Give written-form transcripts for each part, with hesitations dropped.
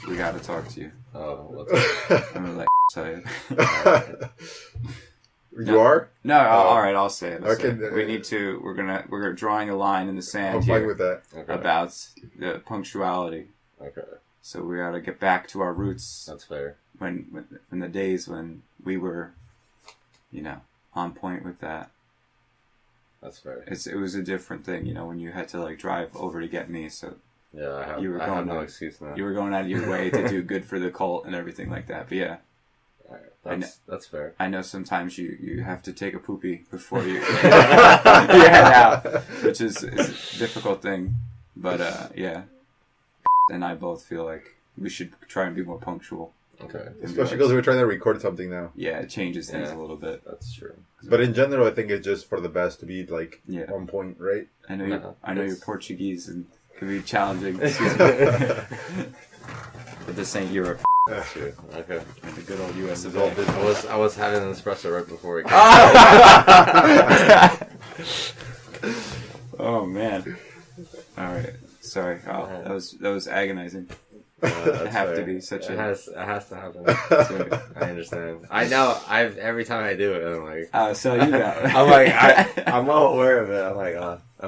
We gotta talk to you. Oh, what's I'm gonna let tell you. You are? No, alright, I'll say it. Okay. We need to, we're drawing a line in the sand I'm here fine with that. Okay. about the punctuality. Okay. So we gotta get back to our roots. That's fair. When in the days when we were, on point with that. That's fair. It was a different thing, when you had to drive over to get me. So Yeah, I going have no excuse now. you were going out of your way to do good for the cult and everything like that. But yeah, That's fair. I know sometimes you have to take a poopy before you, you head out, which is a difficult thing. But yeah, and I both feel like we should try and be more punctual. Okay. Especially because we're trying to record something now. Yeah, it changes things a little bit. That's true. But in general, I think it's just for the best to be on point, right? I know you're Portuguese and it can be challenging. But this ain't Europe. That's true. Okay. And the good old US of I was having an espresso right before we came. Oh man. Alright. Sorry. Oh, that was agonizing. It have to be such it a... has to happen. I understand. I know. Every time I do it, I'm like... so you got it. I'm like... I'm well aware of it. I'm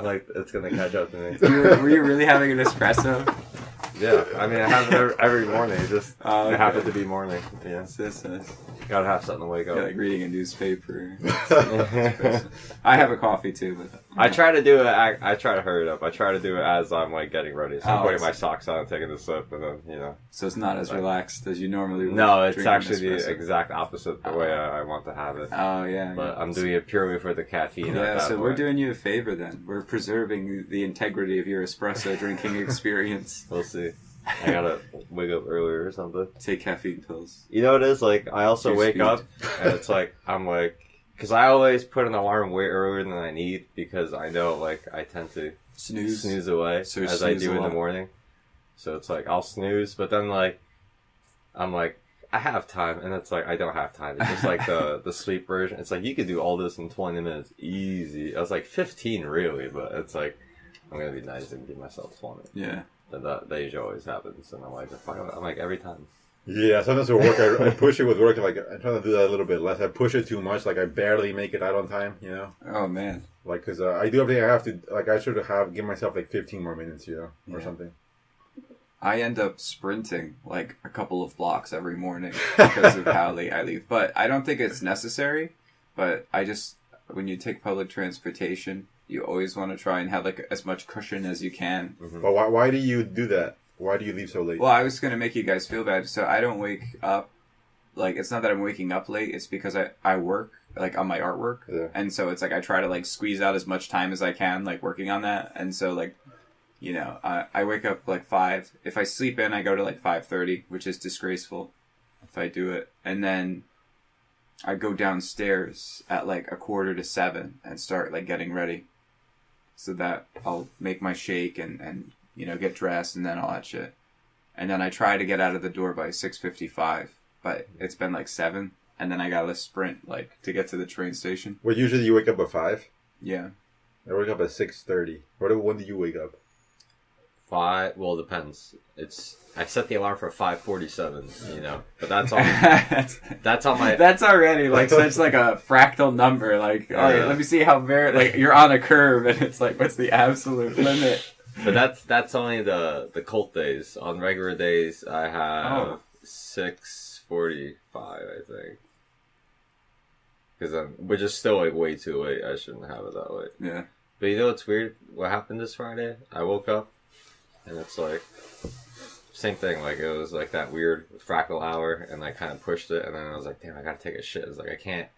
like, it's going to catch up to me. Were you really having an espresso? Yeah. I mean, I have it every morning. It just it happened to be morning. Yeah. Gotta have something to wake up. Yeah, like reading a newspaper. I have a coffee too, but... I try to do it. I try to hurry it up. I try to do it as I'm getting ready. So I'm putting my socks on, taking a sip, and then So it's not as relaxed as you normally would. No, it's actually the exact opposite the way I want to have it. Oh yeah. But I'm doing it purely for the caffeine. Yeah, so we're doing you a favor then. We're preserving the integrity of your espresso drinking experience. We'll see. I gotta wake up earlier or something. Take caffeine pills. You know what it is? I also wake up and it's I'm because I always put an alarm way earlier than I need because I know I tend to snooze away as I do in the morning. So it's I'll snooze, but then I'm I have time, and it's I don't have time. It's just the sleep version. It's you could do all this in 20 minutes easy. I was 15 really, but it's I'm gonna be nice and give myself 20. Yeah. That usually always happens, and I'm every time. Yeah, sometimes with work, I push it with work. I'm trying to do that a little bit less. I push it too much. I barely make it out on time. Oh man. Because I do everything I have to. I should give myself 15 more minutes. Or something. I end up sprinting a couple of blocks every morning because of how late I leave. But I don't think it's necessary. But when you take public transportation, you always want to try and have as much cushion as you can. Mm-hmm. But why do you do that? Why do you leave so late? Well, I was going to make you guys feel bad. So I don't wake up. It's not that I'm waking up late. It's because I work on my artwork. Yeah. And so it's I try to squeeze out as much time as I can working on that. And so I wake up 5. If I sleep in, I go to 5:30, which is disgraceful if I do it. And then I go downstairs at 6:45 and start getting ready. So that I'll make my shake and get dressed and then all that shit. And then I try to get out of the door by 6:55, but it's been 7, and then I gotta sprint to get to the train station. Well, usually you wake up at 5. Yeah. I wake up at 6:30. When do you wake up? 5. Well, it depends. I set the alarm for 5:47. But that's all. That's on my. That's already such a fractal number. Let me see how very you're on a curve, and it's what's the absolute limit? But that's only the cult days. On regular days, I have 6:45, I think. Which is still way too late. I shouldn't have it that late. Yeah. But you know what's weird? What happened this Friday? I woke up, and it's same thing. It was that weird fractal hour, and I kind of pushed it, and then I was damn, I gotta take a shit. It's I can't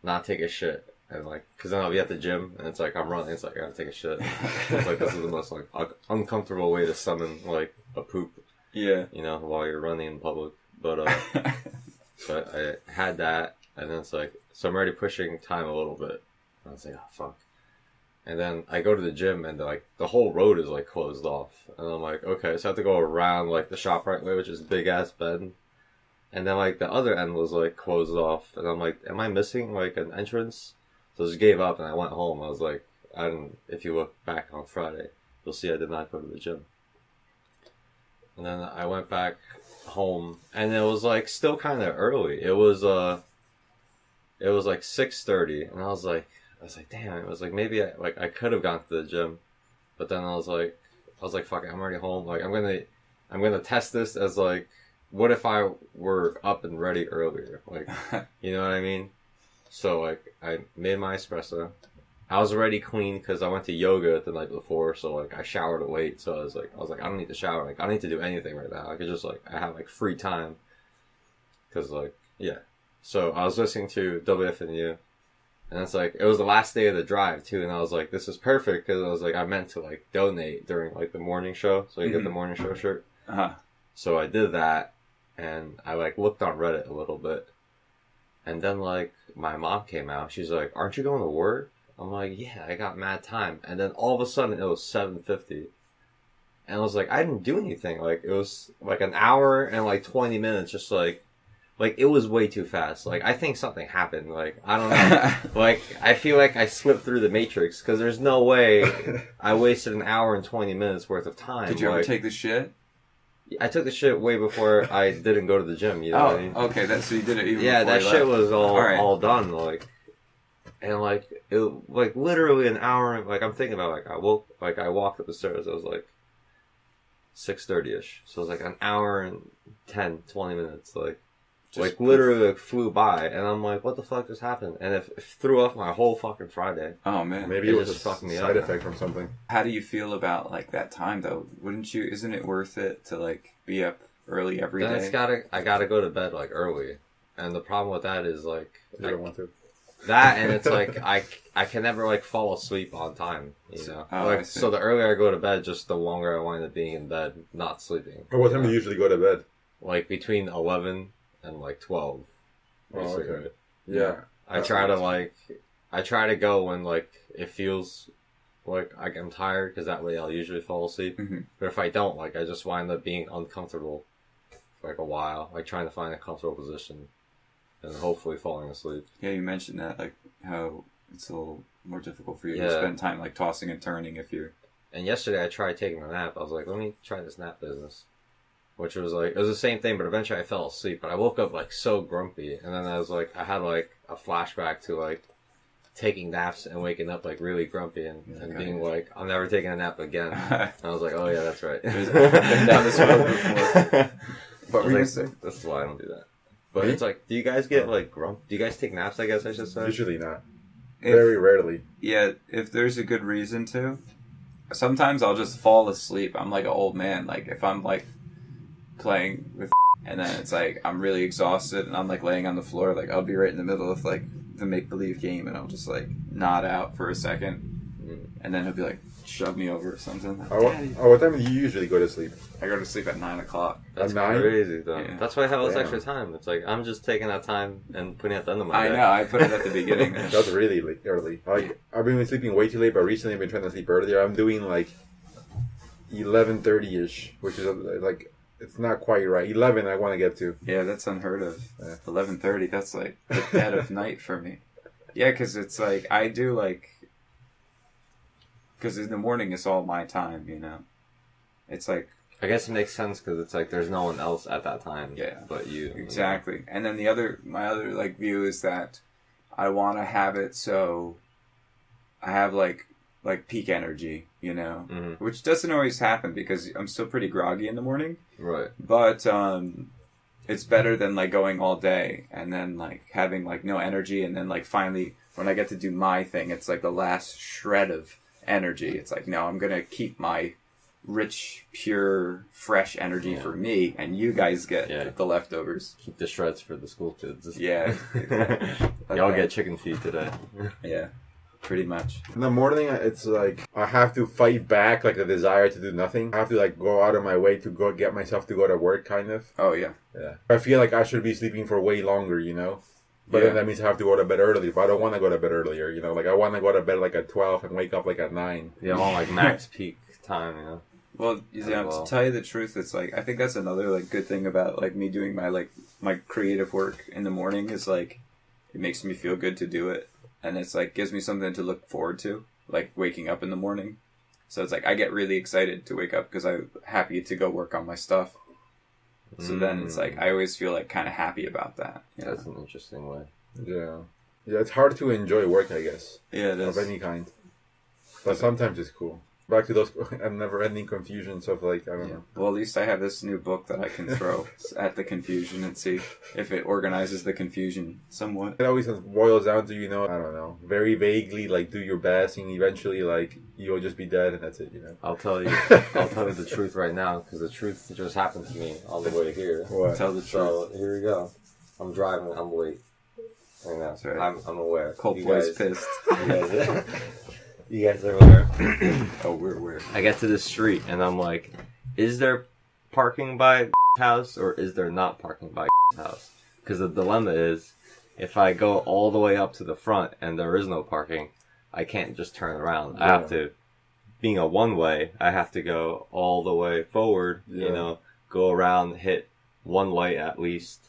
not take a shit. And because then I'll be at the gym, and it's I'm running, it's I gotta take a shit. It's this is the most uncomfortable way to summon a poop. Yeah. While you're running in public. But but I had that, and then it's so I'm already pushing time a little bit. And I was oh fuck. And then I go to the gym, and the whole road is closed off, and I'm okay, so I have to go around the ShopRite way, which is big ass bend. And then the other end was closed off, and I'm am I missing an entrance? So I just gave up and I went home. I was if you look back on Friday, you'll see I did not go to the gym. And then I went back home, and it was like still kind of early. It was like 6:30, and I was like, damn. It was like maybe I could have gone to the gym, but then I was like, fuck it, I'm already home. Like I'm gonna test this as like, what if I were up and ready earlier? Like, you know what I mean? So like I made my espresso. I was already clean because I went to yoga the night before, so like I showered late. So I was like, I don't need to shower. Like I don't need to do anything right now. I could just like I have like free time. Cause like yeah. So I was listening to WFNU, and it's like it was the last day of the drive too, and I was like, this is perfect because I was like I meant to like donate during like the morning show, so you get the morning show shirt. So I did that, and I like looked on Reddit a little bit, and then like my mom came out. She's like, "Aren't you going to work?" I'm like, yeah, I got mad time. And then all of a sudden it was 7:50. And I was like, I didn't do anything. Like, it was like an hour and like 20 minutes, just like it was way too fast. Like, I think something happened. Like, I don't know. Like, I feel like I slipped through the matrix because there's no way I wasted an hour and 20 minutes worth of time. Did you ever take the shit? I took the shit way before I didn't go to the gym, you know what I mean? Okay, so you did it even yeah, before that you shit left. was all done, like. And like it, like literally an hour. Like I'm thinking about I walked up the stairs. It was like 6:30ish. So it was like an hour and 20 minutes. Like literally like flew by. And I'm like, what the fuck just happened? And it threw off my whole fucking Friday. Oh man, maybe it was a side effect from something. How do you feel about like that time though? Wouldn't you? Isn't it worth it to like be up early every day? I gotta go to bed like early. And the problem with that is like I don't want to. That, and it's like I can never like fall asleep on time, you know. So the earlier I go to bed, just the longer I wind up being in bed, not sleeping. But what time do you usually go to bed? Like between 11 and like 12. Oh, okay. Yeah. I try to go when like it feels like I'm tired, because that way I'll usually fall asleep. Mm-hmm. But if I don't, like I just wind up being uncomfortable for like a while, like trying to find a comfortable position. And hopefully falling asleep. Yeah, you mentioned that, like, how it's a little more difficult for you to spend time, like, tossing and turning if you're... And yesterday I tried taking a nap. I was like, let me try this nap business. Which was like, it was the same thing, but eventually I fell asleep. But I woke up, like, so grumpy. And then I was like, I had, like, a flashback to, like, taking naps and waking up, like, really grumpy and being like, I'm never taking a nap again. And I was like, oh, yeah, that's right. I've been down this road before. What were you saying? This is why I don't do that. But it's like, do you guys get like grump? Do you guys take naps? I guess I should say. Usually not. Very rarely. Yeah, if there's a good reason to. Sometimes I'll just fall asleep. I'm like an old man. Like if I'm like playing with, and then it's like I'm really exhausted, and I'm like laying on the floor. Like I'll be right in the middle of like the make believe game, and I'll just like nod out for a second, and then he'll be like, shove me over or something. Like, what time do you usually go to sleep? I go to sleep at 9 o'clock. That's at 9? Crazy though. Yeah. That's why I have this extra time. It's like I'm just taking that time and putting it at the end of my day. I know. I put it at the beginning. That's really early. Like I've been sleeping way too late, but recently I've been trying to sleep earlier. I'm doing like 11:30ish, which is like it's not quite right. 11 I want to get to. Yeah, that's unheard of. 11:30. That's like the dead of night for me. Yeah, because it's like I do like. Because in the morning, it's all my time, you know? It's like... I guess it makes sense because it's like there's no one else at that time but you. Exactly. You know? And then my other like view is that I want to have it so I have like peak energy, you know? Mm-hmm. Which doesn't always happen because I'm still pretty groggy in the morning. Right. But it's better than like going all day and then like having like no energy, and then like finally when I get to do my thing, it's like the last shred of energy. It's like, no, I'm gonna keep my rich, pure, fresh energy for me, and you guys get the leftovers. Keep the shreds for the school kids. Yeah. Y'all get chicken feed today. Yeah, pretty much. In the morning, it's like I have to fight back like the desire to do nothing. I have to like go out of my way to go get myself to go to work, kind of. Oh yeah. Yeah. I feel like I should be sleeping for way longer, you know. But then that means I have to go to bed early. But I don't want to go to bed earlier, you know. Like, I want to go to bed, like, at 12 and wake up, like, at 9. Yeah, I want, like, max peak time, you know. Well, to tell you the truth, it's, like, I think that's another, like, good thing about, like, me doing my creative work in the morning is, like, it makes me feel good to do it. And it's, like, gives me something to look forward to, like, waking up in the morning. So it's, like, I get really excited to wake up because I'm happy to go work on my stuff. So then it's like, I always feel like kind of happy about that. That's an interesting way. Yeah. Yeah, it's hard to enjoy work, I guess. Yeah, it is. Of any kind. But sometimes it's cool. Back to those never-ending confusions of like, I don't know. Well, at least I have this new book that I can throw at the confusion and see if it organizes the confusion somewhat. It always boils down to, I don't know, very vaguely, like, do your best, and eventually, like, you'll just be dead, and that's it, I'll tell you the truth right now, because the truth just happened to me on the way here. What? Tell the truth. So, here we go. I'm driving, I'm late. Right now. That's right. I'm aware. Coldplay's pissed. You guys are aware. Oh, we're aware. I get to the street, and I'm like, is there parking by house, or is there not parking by house? Because the dilemma is, if I go all the way up to the front, and there is no parking, I can't just turn around. Yeah. I have to, being a one-way, I have to go all the way forward, go around, hit one light at least,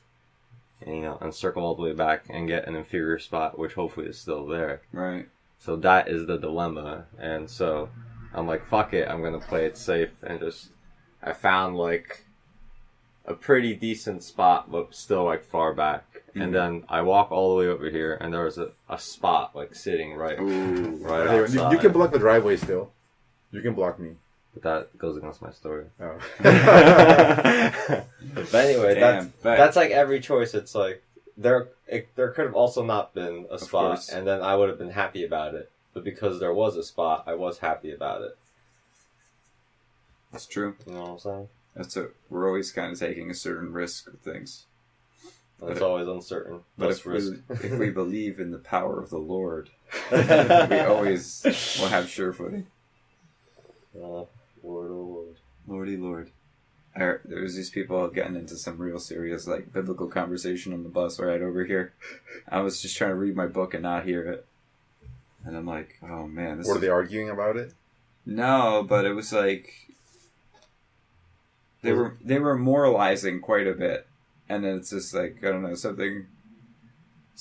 and, and circle all the way back and get an inferior spot, which hopefully is still there. Right. So that is the dilemma, and so I'm like, fuck it, I'm gonna play it safe, and I found like a pretty decent spot, but still like far back. Mm-hmm. And then I walk all the way over here, and there was a spot like sitting right outside. You can block the driveway still. You can block me. But that goes against my story. Oh. But anyway, that's like every choice. It's like there could have also not been a spot, and then I would have been happy about it. But because there was a spot, I was happy about it. That's true. You know what I'm saying? We're always kind of taking a certain risk with things. It's always uncertain. But if we believe in the power of the Lord, we always will have sure footing. Lord, oh Lord. Lordy Lord. There was these people getting into some real serious, like, biblical conversation on the bus right over here. I was just trying to read my book and not hear it. And I'm like, oh man. Were they arguing about it? No, but it was like, they were moralizing quite a bit. And then it's just like, I don't know, something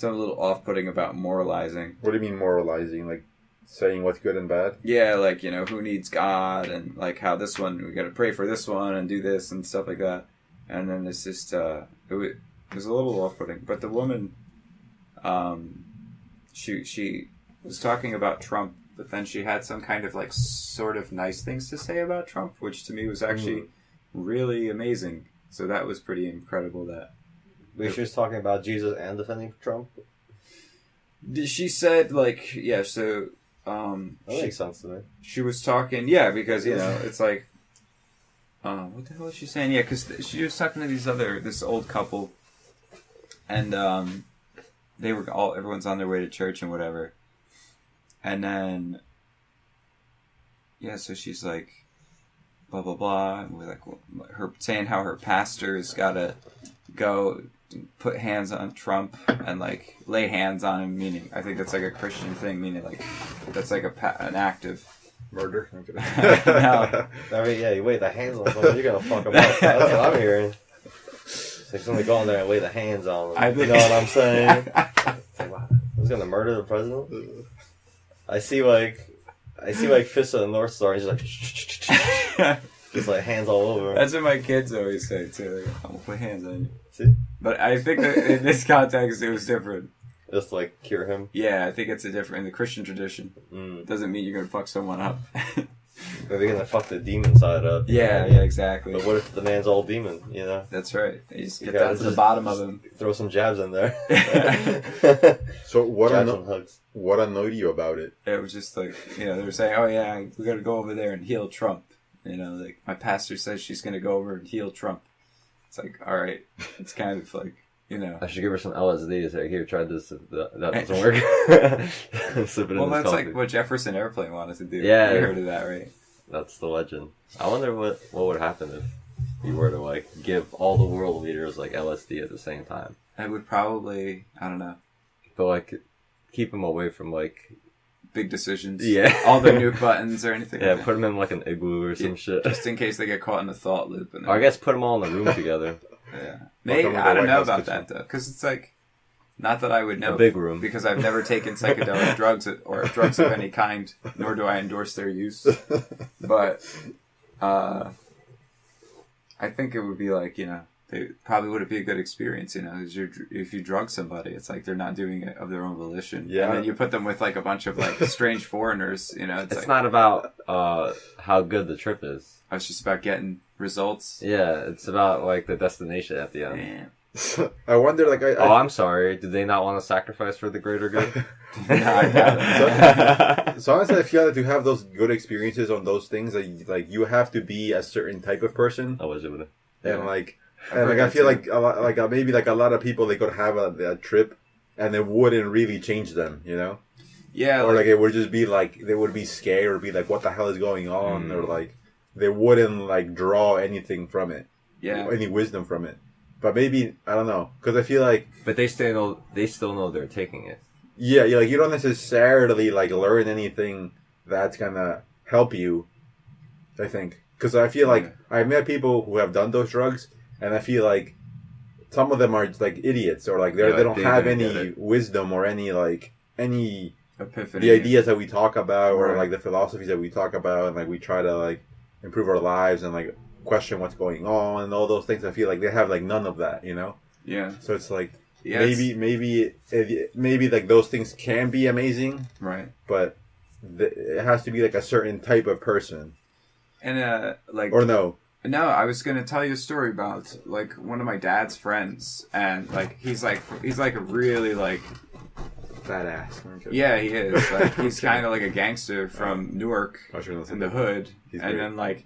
a little off-putting about moralizing. What do you mean moralizing? Like, saying what's good and bad? Yeah, like, who needs God, and like how this one, we gotta pray for this one and do this and stuff like that. And then it's just, it was a little off-putting. But the woman, she was talking about Trump, but then she had some kind of like sort of nice things to say about Trump, which to me was actually really amazing. So that was pretty incredible. That she was talking about Jesus and defending Trump. She said, like, yeah, so that makes sense to me. She was talking, yeah, because it's like, what the hell is she saying? Yeah, because she was talking to this old couple, and everyone's on their way to church and whatever, and then so she's like, blah blah blah, and we're like, her saying how her pastor's gotta go put hands on Trump and like lay hands on him, meaning I think that's like a Christian thing, meaning like that's like an act of murder. No. I mean, yeah, you lay the hands on someone, you're gonna fuck them up. That's what I'm hearing. It's like somebody go in there and lay the hands on them. You know what I'm saying? It's like, wow, I was gonna murder the president. I see like Fissile North Star, and he's like, just like hands all over. That's what my kids always say too. Like, I'm gonna put hands on you. See? But I think that in this context, it was different. Just like cure him. Yeah, I think it's a different in the Christian tradition. Doesn't mean you're gonna fuck someone up. Maybe you're gonna fuck the demon side up. Yeah, exactly. But what if the man's all demon? That's right. You just get down to the bottom of him. Throw some jabs in there. So what annoyed you about it? It was just like, they were saying, oh yeah, we gotta go over there and heal Trump. Like my pastor says she's gonna go over and heal Trump. It's like, all right, it's kind of like, I should give her some LSD. It's like, here, try this. That doesn't work. Slip it in that's coffee. Like what Jefferson Airplane wanted to do. Yeah, you heard of that, right? That's the legend. I wonder what would happen if you were to like give all the world leaders like LSD at the same time. I would probably, I don't know, but like keep them away from like big decisions. Yeah, all the nuke buttons or anything. Yeah, put them in like an igloo or some shit, just in case they get caught in the thought loop. Or I guess put them all in a room together. Yeah, maybe I don't know about that though, because it's like, not that I would know. A big room, because I've never taken psychedelic drugs or drugs of any kind, nor do I endorse their use. But I think it would be like, they probably wouldn't be a good experience, you know. If you drug somebody, it's like they're not doing it of their own volition. Yeah. And then you put them with like a bunch of like strange foreigners, you know. It's like, not about how good the trip is. It's just about getting results. Yeah, it's about like the destination at the end. Damn. I wonder, like, I'm sorry. Did they not want to sacrifice for the greater good? No, I doubt it. So honestly, I feel that to have those good experiences on those things, like you have to be a certain type of person, Allegedly. and heard I feel that like a lot, maybe like a lot of people, they could have a trip, and it wouldn't really change them, you know. Yeah. Or like it would just be like they would be scared or be like, what the hell is going on, or like they wouldn't like draw anything from it, any wisdom from it. But maybe, I don't know, because I feel like... But they still know they're taking it. Yeah, like you don't necessarily like learn anything that's gonna help you, I think. Because I feel like I've met people who have done those drugs, and I feel like some of them are like idiots, or like they don't have any wisdom or any Epiphany. The ideas that we talk about, or like the philosophies that we talk about, and like we try to like improve our lives and like question what's going on and all those things. I feel like they have like none of that, you know. Yeah. So it's like maybe like those things can be amazing, right? But it has to be like a certain type of person. And like, or no, I was gonna tell you a story about like one of my dad's friends, and like he's like a really like fat ass. Yeah, he is. Like he's kind of like a gangster from Newark in the hood, and then like,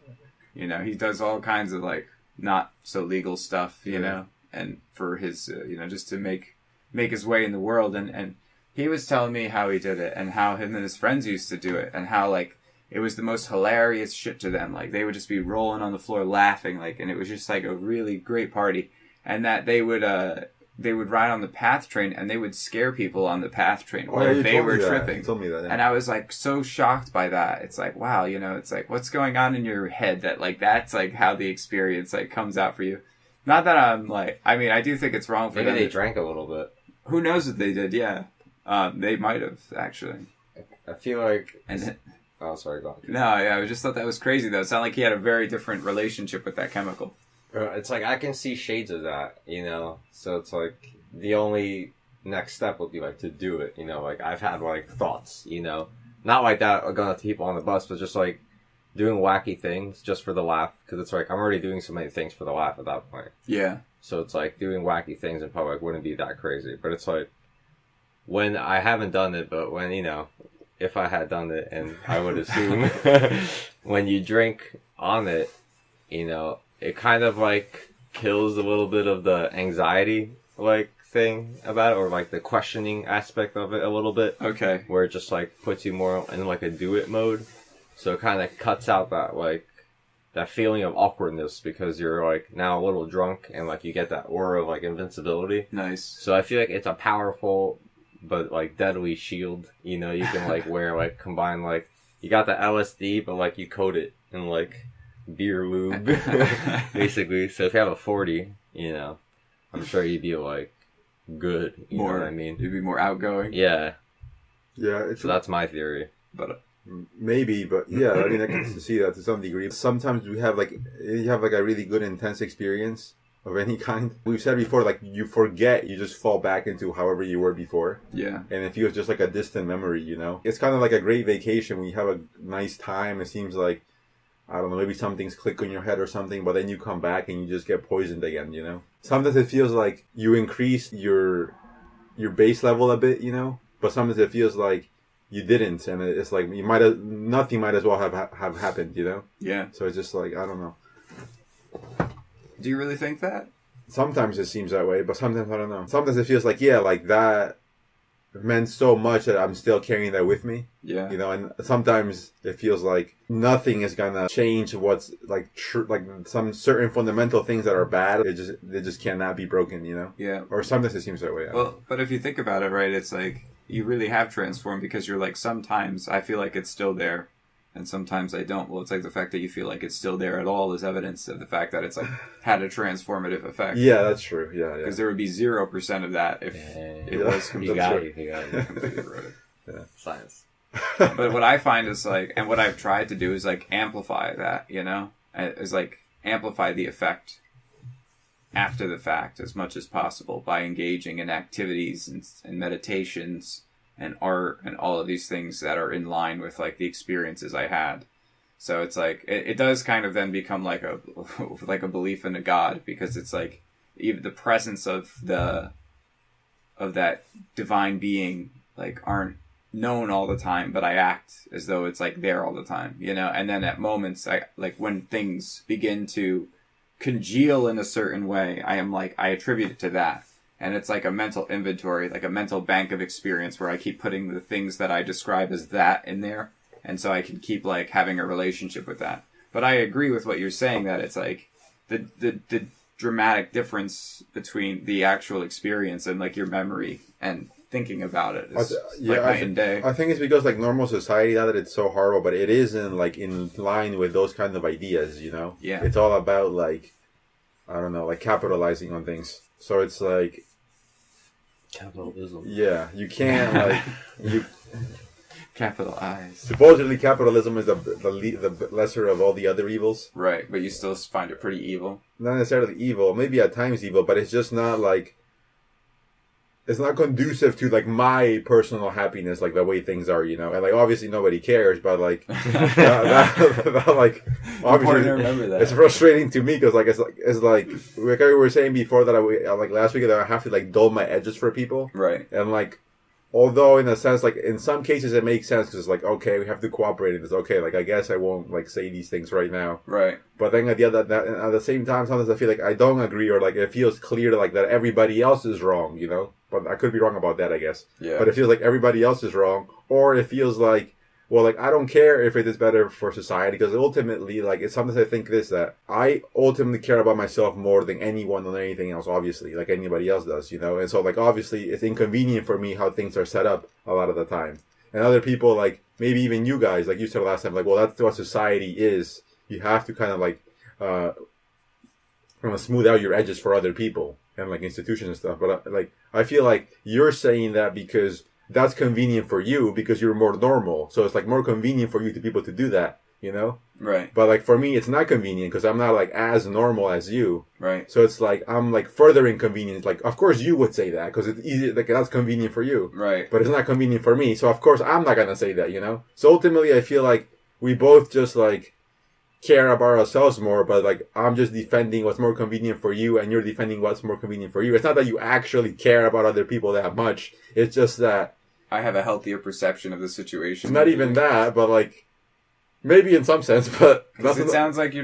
you know, he does all kinds of like not so legal stuff, you know, and for his you know, just to make his way in the world, and he was telling me how he did it and how him and his friends used to do it, and how like it was the most hilarious shit to them. Like they would just be rolling on the floor laughing, like, and it was just like a really great party, and that they would ride on the PATH train, and they would scare people on the PATH train while they were tripping. You told me that, yeah. And I was like so shocked by that. It's like, wow, you know, it's like, what's going on in your head that like that's like how the experience like comes out for you. Not that I'm like, I mean, I do think it's wrong for them. Maybe they drank a little bit. Who knows what they did? Yeah, they might have actually. I feel like. And oh, sorry, go on. No, yeah, I just thought that was crazy though. It sounded like he had a very different relationship with that chemical. It's like I can see shades of that, you know. So it's like the only next step would be like to do it, you know. Like I've had like thoughts, you know, not like that going to people on the bus, but just like doing wacky things just for the laugh, because it's like I'm already doing so many things for the laugh at that point. Yeah. So it's like doing wacky things in public wouldn't be that crazy, but it's like when I haven't done it, but when, you know, if I had done it, and I would assume when you drink on it, you know, it kind of like kills a little bit of the anxiety like thing about it, or like the questioning aspect of it a little bit. Okay. Where it just like puts you more in like a do it mode. So it kind of cuts out that like that feeling of awkwardness, because you're like now a little drunk and like you get that aura of like invincibility. Nice. So I feel like it's a powerful but like deadly shield. You know, you can like wear like combine like you got the LSD but like you coat it in like beer lube basically. So if you have a 40, you know, I'm sure you'd be like good, you know what I mean? You'd be more outgoing. Yeah. So that's my theory. But maybe, but yeah, I mean, I can see that to some degree. Sometimes you have like a really good intense experience of any kind. We've said before, like you forget, you just fall back into however you were before. Yeah. And it feels just like a distant memory, you know? It's kind of like a great vacation when you have a nice time. It seems like, I don't know, maybe some things click on your head or something, but then you come back and you just get poisoned again, you know? Sometimes it feels like you increase your base level a bit, you know? But sometimes it feels like you didn't, and it's like nothing might as well have happened, you know? Yeah. So it's just like, I don't know. Do you really think that? Sometimes it seems that way, but sometimes I don't know. Sometimes it feels like, yeah, like that meant so much that I'm still carrying that with me. Yeah. You know, and sometimes it feels like nothing is gonna change what's like like some certain fundamental things that are bad. They just cannot be broken, you know? Yeah. Or sometimes it seems that way. Well, but if you think about it, right, it's like you really have transformed, because you're like, sometimes I feel like it's still there and sometimes I don't. Well, it's like the fact that you feel like it's still there at all is evidence of the fact that it's like had a transformative effect. Yeah, that's true. Yeah. Because there would be 0% of that if it was completely eroded. Yeah. Science. But what I find is like, and what I've tried to do is like amplify that, you know, is like amplify the effect. after the fact as much as possible by engaging in activities and meditations and art and all of these things that are in line with like the experiences I had. So it's like it does kind of then become like a like a belief in a god, because it's like even the presence of that divine being like aren't known all the time, but I act as though it's like there all the time, you know. And then at moments, I like when things begin to congeal in a certain way, I attribute it to that. And it's like a mental inventory, like a mental bank of experience where I keep putting the things that I describe as that in there. And so I can keep like having a relationship with that. But I agree with what you're saying, that it's like the dramatic difference between the actual experience and like your memory and thinking about it is night and day. I think it's because like normal society, not that it's so horrible, but it isn't like in line with those kind of ideas, you know? Yeah. It's all about like, I don't know, like capitalizing on things. So it's like capitalism. Yeah, you can't like you. Capital I's. Supposedly, capitalism is the lesser of all the other evils. Right, but you still find it pretty evil. Not necessarily evil, maybe at times evil, but it's just not like. It's not conducive to like my personal happiness, like the way things are, you know. And like obviously nobody cares, but like, that, like obviously remember that. It's frustrating to me because like it's like we were saying before that like last week that I have to like dull my edges for people, right? And like. Although, in a sense, like, in some cases it makes sense because it's like, okay, we have to cooperate in this. Okay, like, I guess I won't, like, say these things right now. Right. But then at the same time, sometimes I feel like I don't agree or, like, it feels clear, like, that everybody else is wrong, you know? But I could be wrong about that, I guess. Yeah. But it feels like everybody else is wrong. Or it feels like, well, like, I don't care if it is better for society because ultimately, like, it's sometimes I think that I ultimately care about myself more than anyone or anything else, obviously, like anybody else does, you know? And so, like, obviously, it's inconvenient for me how things are set up a lot of the time. And other people, like, maybe even you guys, like you said last time, like, well, that's what society is. You have to kind of, like, smooth out your edges for other people and, like, institutions and stuff. But, like, I feel like you're saying that because that's convenient for you because you're more normal. So it's like more convenient for you to be able to do that, you know? Right. But like for me, it's not convenient because I'm not like as normal as you. Right. So it's like I'm like further inconvenient. Like, of course you would say that because it's easy. Like that's convenient for you. Right. But it's not convenient for me. So of course I'm not going to say that, you know? So ultimately I feel like we both just like care about ourselves more, but like I'm just defending what's more convenient for you and you're defending what's more convenient for you. It's not that you actually care about other people that much. It's just that I have a healthier perception of the situation. It's not even that, but like maybe in some sense, but it sounds like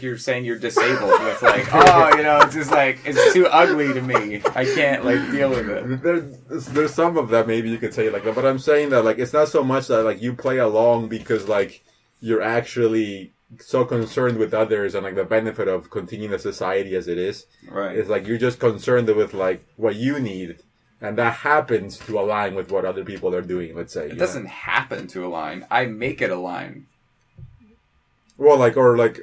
you're saying you're disabled with like, oh, you know, it's just like it's too ugly to me. I can't like deal with it. There's some of that maybe you could say like that, but I'm saying that like it's not so much that like you play along because like you're actually so concerned with others and like the benefit of continuing the society as it is. Right. It's like you're just concerned with like what you need. And that happens to align with what other people are doing, let's say. It doesn't happen to align. I make it align. Well, like, or like,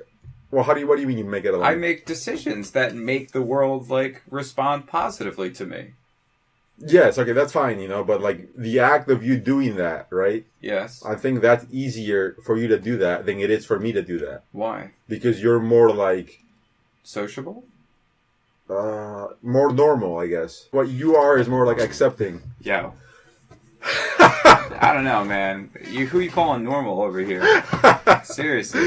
well, what do you mean you make it align? I make decisions that make the world, like, respond positively to me. Yes, okay, that's fine, you know, but like, the act of you doing that, right? Yes. I think that's easier for you to do that than it is for me to do that. Why? Because you're more like... Sociable? More normal, I guess. What you are is more like accepting. Yo. I don't know, man. Who you calling normal over here? Seriously.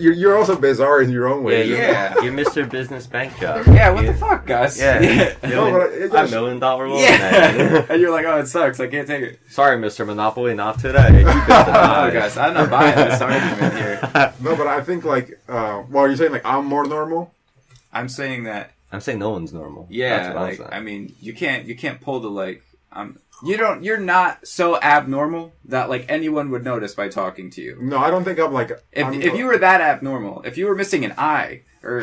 You're also bizarre in your own way. Yeah. You're Mr. Business Bank Job. Yeah, what the fuck, Gus? Yeah. $1 million loan. Yeah. And you're like, oh, it sucks. I can't take it. Sorry, Mr. Monopoly, not today. No, Gus, I'm not buying this argument here. No, but I think like, well, you're saying like I'm more normal? I'm saying that. I'm saying no one's normal. Yeah, like I mean, you can't pull the like. You're not so abnormal that like anyone would notice by talking to you. No, I don't think I'm like. If you were that abnormal, if you were missing an eye, or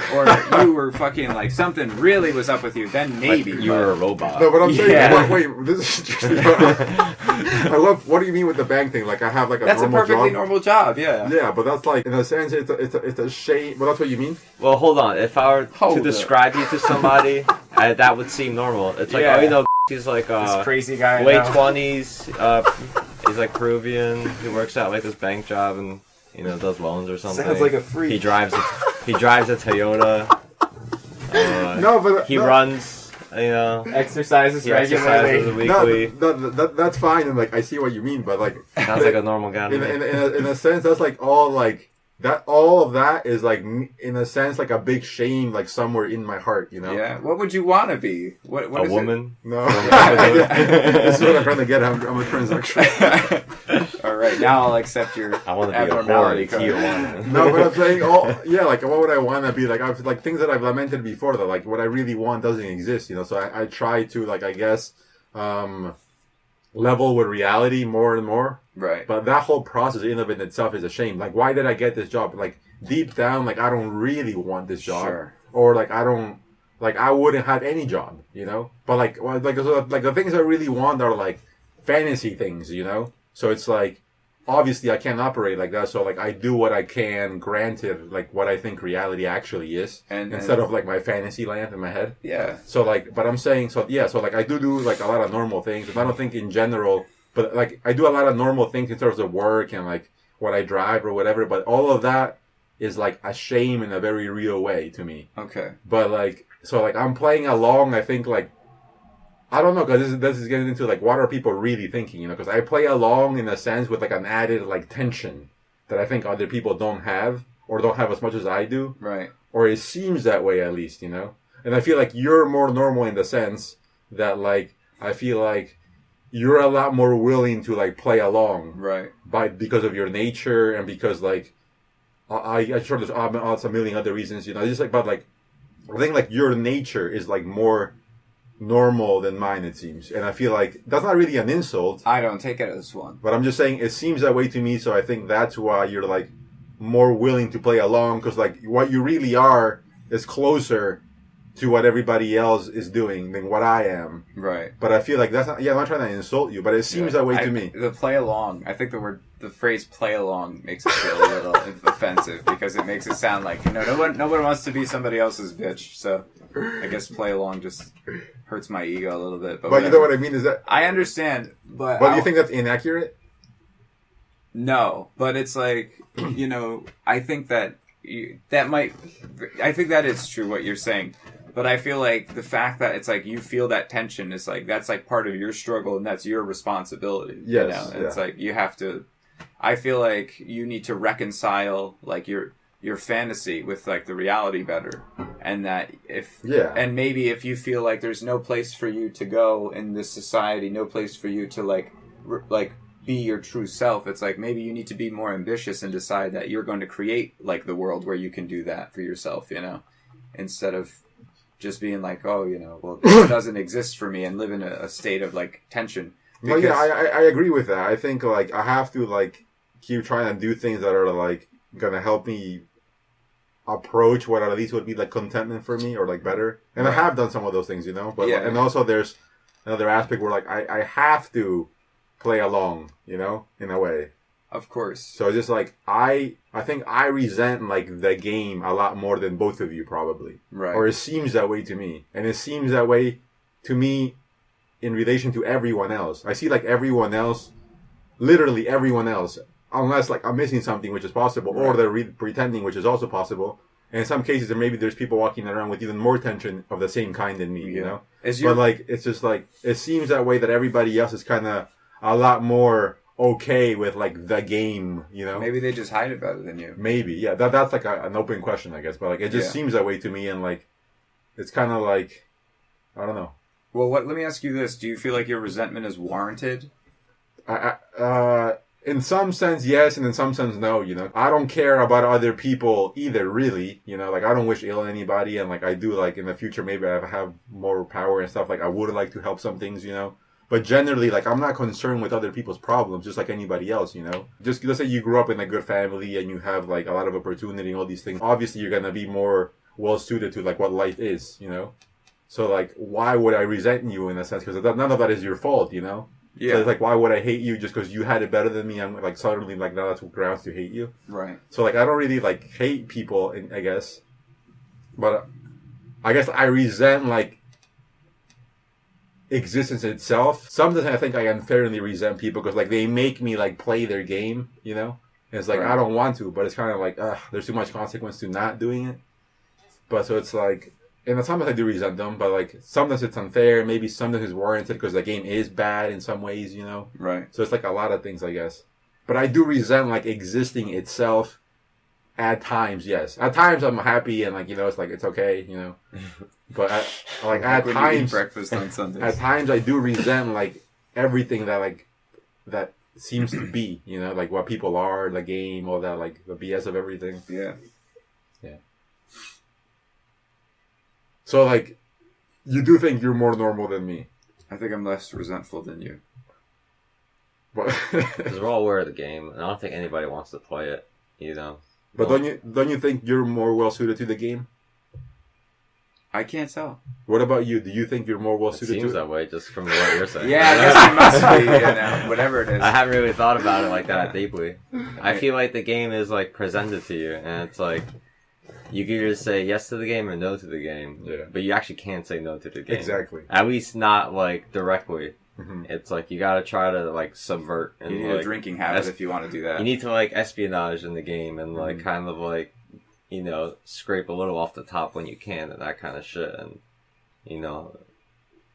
you were fucking like something really was up with you, then maybe like you were a robot. No, but I'm saying, Yeah. wait, this is interesting. I love. What do you mean with the bank thing? Like I have like a That's a normal perfectly job. normal job. Yeah. Yeah, but that's like in a sense it's a shame. But that's what you mean. Well, hold on. If I were Hold to up. describe you to somebody, that would seem normal. It's like, Yeah. oh, you know, he's like This crazy guy. late now. 20s. He's like Peruvian. He works at like this bank job and does loans or something. Sounds like a freak. He drives a Toyota. No, but he runs. You know, Exercises he regularly. exercises weekly. that's fine, and like I see what you mean, but like Sounds like a normal guy. in a sense, that's like all like that. All of that is like in a sense like a big shame, like somewhere in my heart, you know. Yeah. What would you want to be? What a is woman? No, this is what I'm trying to get. I'm a transsexual. All right, now I'll accept your I want to be a whore abnormality in code. Tijuana. No, but I'm saying, like, what would I want to be? Like, I've like things that I've lamented before that, like, what I really want doesn't exist, you know. So I try to, like, I guess, level with reality more and more. Right. But that whole process in of itself is a shame. Like, why did I get this job? Like, deep down, like, I don't really want this job, Sure. or like, I don't, like, I wouldn't have any job, you know. But like, the things I really want are like fantasy things, you know. So it's like, obviously I can't operate like that. So like I do what I can, granted, like what I think reality actually is, instead of like my fantasy land in my head. Yeah. So like, but I'm saying, so yeah, so like I do like a lot of normal things, and I don't think in general, but like I do a lot of normal things in terms of work and like what I drive or whatever. But all of that is like a shame in a very real way to me. Okay. But like, so like I'm playing along. I think like, I don't know, because this is getting into like what are people really thinking, you know? Because I play along in a sense with like an added like tension that I think other people don't have, or don't have as much as I do, Right. or it seems that way at least, you know. And I feel like you're more normal in the sense that like I feel like you're a lot more willing to like play along, Right. because of your nature, and because like I sure there's a million other reasons, you know. Just like, but like I think like your nature is like more normal than mine, it seems. And I feel like that's not really an insult, I don't take it as one. but I'm just saying it seems that way to me. So I think that's why you're like more willing to play along, because like what you really are is closer to what everybody else is doing than what I am. Right. But I feel like that's not, I'm not trying to insult you, but it seems that way to me. The play along, I think the phrase play along makes it feel a little offensive, because it makes it sound like, you know, nobody wants to be somebody else's bitch. So I guess play along just hurts my ego a little bit. But you know what I mean? Is that? I understand, but But do you think that's inaccurate? No, but it's like, you know, I think that I think that is true what you're saying. But I feel like the fact that it's like you feel that tension is like, that's like part of your struggle, and that's your responsibility. Yes, you know? And it's like you have to. I feel like you need to reconcile like your fantasy with like the reality better, and that and maybe if you feel like there's no place for you to go in this society, no place for you to like be your true self, it's like maybe you need to be more ambitious and decide that you're going to create like the world where you can do that for yourself, you know, instead of just being like, oh, you know, well, this doesn't exist for me, and live in a state of like tension. Well, yeah, I agree with that. I think like I have to like keep trying to do things that are like gonna help me approach what at least would be like contentment for me, or like better. And right. I have done some of those things, you know. But yeah. And also there's another aspect where like I have to play along, you know, in a way. Of course. So just like I think I resent like the game a lot more than both of you probably. Right. Or it seems that way to me. And it seems that way to me in relation to everyone else. I see like everyone else, literally everyone else, unless like I'm missing something, which is possible, right. Or they're pretending, which is also possible. And in some cases, maybe there's people walking around with even more tension of the same kind than me, you know? But like, it's just like, it seems that way that everybody else is kind of a lot more okay with like the game, you know? Maybe they just hide it better than you. Maybe, yeah. That's like an open question, I guess. But like, it just seems that way to me, and like, it's kind of like, I don't know. Well, let me ask you this: do you feel like your resentment is warranted? In some sense, yes, and in some sense, no. You know, I don't care about other people either, really. You know, like I don't wish ill on anybody, and like I do, like in the future, maybe I have more power and stuff. Like I would like to help some things, you know. But generally, like, I'm not concerned with other people's problems, just like anybody else, you know? Just, let's say you grew up in a good family and you have, like, a lot of opportunity and all these things. Obviously, you're gonna be more well-suited to, like, what life is, you know? So, like, why would I resent you in a sense? Because none of that is your fault, you know? Yeah. So, it's like, why would I hate you just because you had it better than me? I'm, like, suddenly, like, now that's grounds to hate you. Right. So, like, I don't really, like, hate people, I guess. But I guess I resent, like, existence itself. Sometimes I think I unfairly resent people because like they make me like play their game, you know? And it's like right. I don't want to, but it's kind of like there's too much consequence to not doing it. But so it's like And sometimes I do resent them, but like sometimes it's unfair, maybe sometimes it's warranted because the game is bad in some ways, you know? Right. So it's like a lot of things, I guess. But I do resent like existing itself at times, yes. At times I'm happy and like, you know, it's like, it's okay, you know? But at When you eat times, breakfast on Sundays. at times I do resent like everything that seems to be, you know, like what people are, the game, all that, like the BS of everything. Yeah. Yeah. So, like, you do think you're more normal than me? I think I'm less resentful than you. Because we're all aware of the game, and I don't think anybody wants to play it, you know. But don't you think you're more well suited to the game? I can't tell. What about you? Do you think you're more well It suited to seems it? that way, just from what you're saying. Yeah, I guess it must be, you know, whatever it is. I haven't really thought about it like that deeply. I feel like the game is like presented to you, and it's like you can either say yes to the game or no to the game. Yeah. But you actually can't say no to the game. Exactly. At least not like directly. Mm-hmm. It's like you gotta try to like subvert and You need like, a drinking habit if you want to do that. you need to like espionage in the game and like kind of like, you know, scrape a little off the top when you can and that kind of shit. And you know,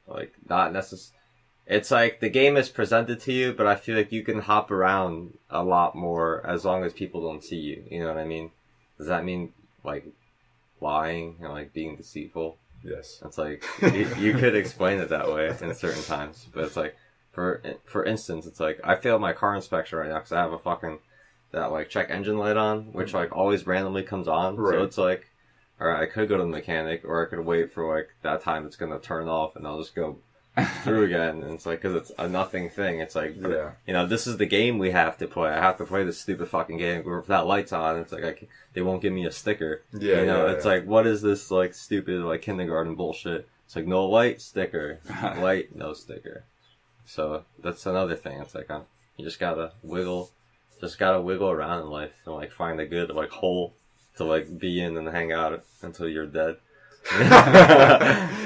like not necessarily. It's like the game is presented to you, but I feel like you can hop around a lot more as long as people don't see you. You know what I mean? Does that mean like lying and like being deceitful? Yes. It's like you could explain it that way in certain times, but it's like for instance, it's like I failed my car inspection right now because I have a fucking that like check engine light on, which like always randomly comes on. Right. So it's like, all right, I could go to the mechanic, or I could wait for like that time it's gonna turn off, and I'll just go through again. And it's like because it's a nothing thing. It's like you know, this is the game we have to play. I have to play this stupid fucking game. If that light's on, it's like they won't give me a sticker. Yeah, you know, it's like what is this like stupid like kindergarten bullshit? It's like no light, sticker, light, no sticker. So that's another thing. It's like you just gotta wiggle around in life and like find a good like hole to like be in and hang out until you're dead.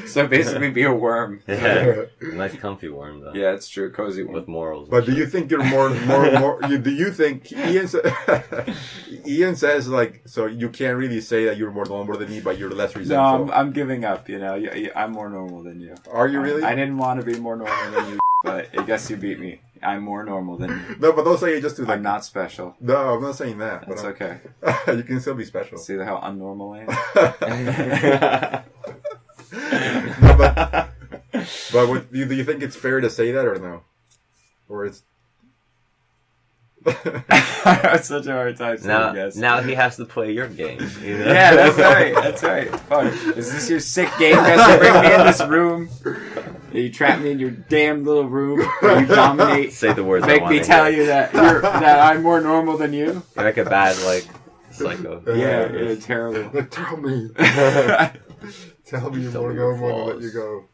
So basically be a worm. Yeah, a nice comfy worm though. Yeah, it's true. Cozy worm. With morals. But do you think you're more do you think Ian says like, so you can't really say that you're more normal than me, but you're less resentful? No, I'm giving up, you know. I'm more normal than you. Are you really? I didn't want to be more normal than you, but I guess you beat me. I'm more normal than you. No, but don't say it just to like... I'm not special. No, I'm not saying that. That's okay. You can still be special. See how unnormal I am? No, but do you think it's fair to say that or no? Or it's... I had such a hard time saying yes. Now he has to play your game. You know? Yeah, that's right. That's right. Fuck. Is this your sick game guys to bring me in this room? You trap me in your damn little room where you dominate. Say the words. Make me tell you that I'm more normal than you. You're like a bad like psycho. Yeah, you're terrible. Like, tell me. Tell me you're more normal to let you go.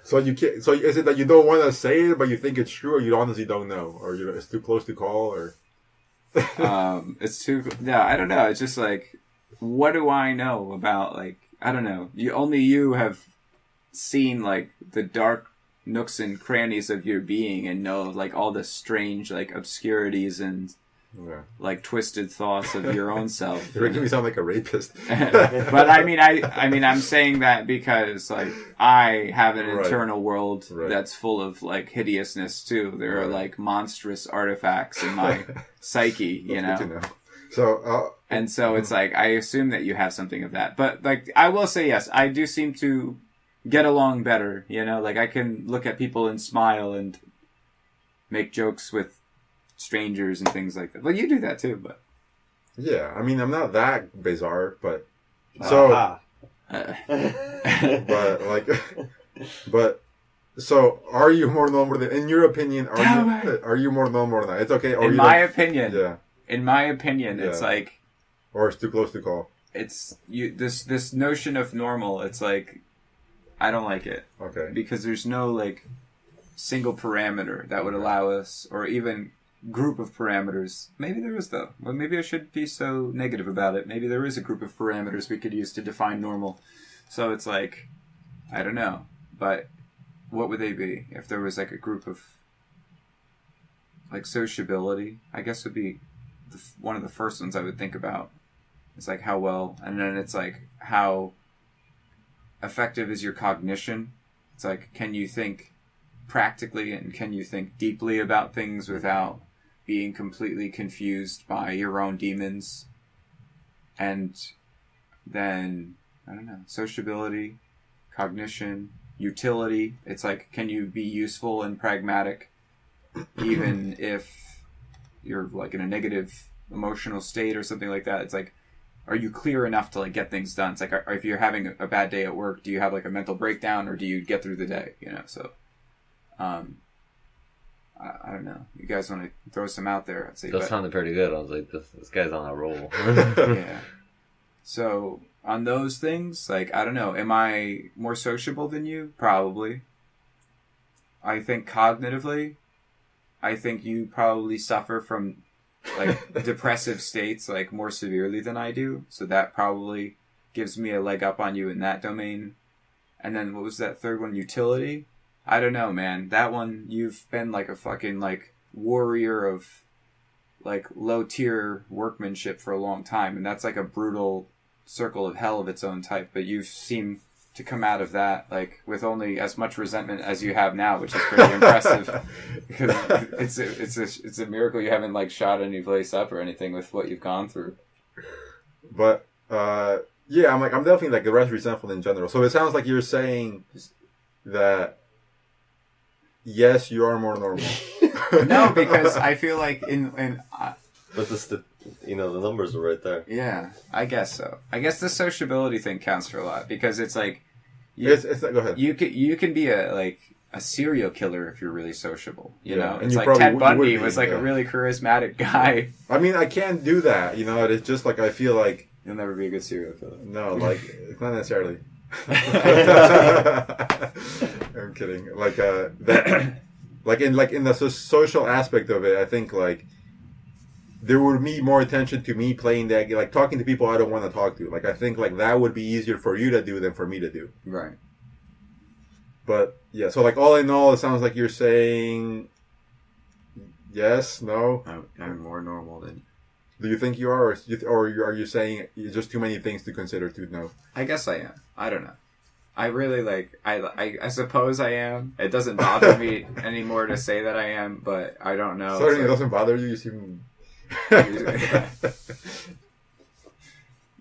So you can't. So is it that you don't want to say it, but you think it's true, or you honestly don't know, or it's too close to call, or? It's too. Yeah, I don't know. It's just like, what do I know about like? I don't know. You have seen like the dark nooks and crannies of your being and know like all the strange like obscurities and like twisted thoughts of your own self. You're making me sound like a rapist. But I mean I'm saying that because like I have an internal world that's full of like hideousness too. There are like monstrous artifacts in my psyche, you know. Good to know. So and so it's like I assume that you have something of that. But like I will say yes, I do seem to get along better, you know, like I can look at people and smile and make jokes with strangers and things like that. Well, you do that too, but yeah, I mean, I'm not that bizarre, but so, but so, are you more normal than? In your opinion, are you more normal than that? It's okay. In my opinion, yeah. In my opinion, it's like, or it's too close to call. It's this notion of normal. It's like, I don't like it. Okay. Because there's no like single parameter that would allow us, or even group of parameters. Maybe there is though. Well, maybe I should be so negative about it. Maybe there is a group of parameters we could use to define normal. So it's like, I don't know. But what would they be if there was like a group of like sociability? I guess would be one of the first ones I would think about. It's like how well, and then it's like how effective is your cognition. It's like, can you think practically and can you think deeply about things without being completely confused by your own demons? And then, I don't know, sociability, cognition, utility. It's like, can you be useful and pragmatic even if you're like in a negative emotional state or something like that? It's like, are you clear enough to like get things done? It's like, if you're having a bad day at work, do you have like a mental breakdown or do you get through the day? You know, so I don't know. You guys want to throw some out there? I'd say that sounded pretty good. I was like, this guy's on a roll. Yeah. So on those things, like, I don't know. Am I more sociable than you? Probably. I think cognitively, I think you probably suffer from like depressive states like more severely than I do. So that probably gives me a leg up on you in that domain. And then what was that third one? Utility? I don't know, man. That one, you've been like a fucking like warrior of like low tier workmanship for a long time. And that's like a brutal circle of hell of its own type. But you seem to come out of that like with only as much resentment as you have now, which is pretty impressive. Because it's a miracle you haven't like shot any place up or anything with what you've gone through. But yeah, I'm definitely like the rest resentful in general. So it sounds like you're saying that yes, you are more normal. No, because I feel like but the numbers are right there. Yeah, I guess so. I guess the sociability thing counts for a lot because it's like it's like, go ahead. You can be a serial killer if you're really sociable. You know, and it's you like probably Ted Bundy be, was like a really charismatic guy. I mean, I can't do that. You know, it's just like I feel like you'll never be a good serial killer. No, like not necessarily. I'm kidding. Like that, like in the social aspect of it, I think like there would be more attention to me playing that, like talking to people I don't want to talk to. Like I think like that would be easier for you to do than for me to do. Right. But yeah, so like all in all, it sounds like you're saying yes, no. I'm more normal than. Do you think you are, or are you saying just too many things to consider to know? I guess I am. I don't know. I really like. I suppose I am. It doesn't bother me anymore to say that I am, but I don't know. Certainly, it doesn't bother you. You seem.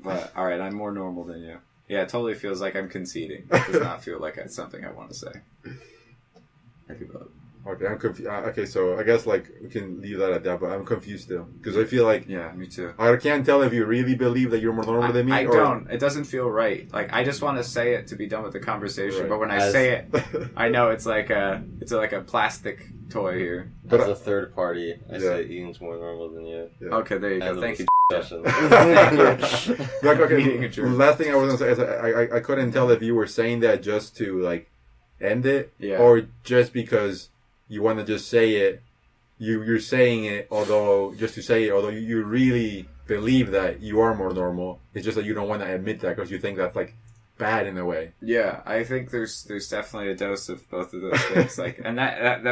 But all right, I'm more normal than you. Yeah, it totally feels like I'm conceding. It does not feel like it's something I want to say. I give up. Okay, I'm confused. Okay, so I guess like we can leave that at that, but I'm confused still because I feel like me too. I can't tell if you really believe that you're more normal than me. I don't. It doesn't feel right. Like I just want to say it to be done with the conversation, right. But when I say it, I know it's like a plastic toy here. As a third party, I say Ian's more normal than you. Yeah. Okay, there you go. Thank you. Okay. Last thing I was gonna say is I couldn't tell if you were saying that just to like end it, or just because you want to just say it. You're saying it, although just to say it, although you really believe that you are more normal. It's just that you don't want to admit that because you think that's like bad in a way. Yeah, I think there's definitely a dose of both of those things. Like, and that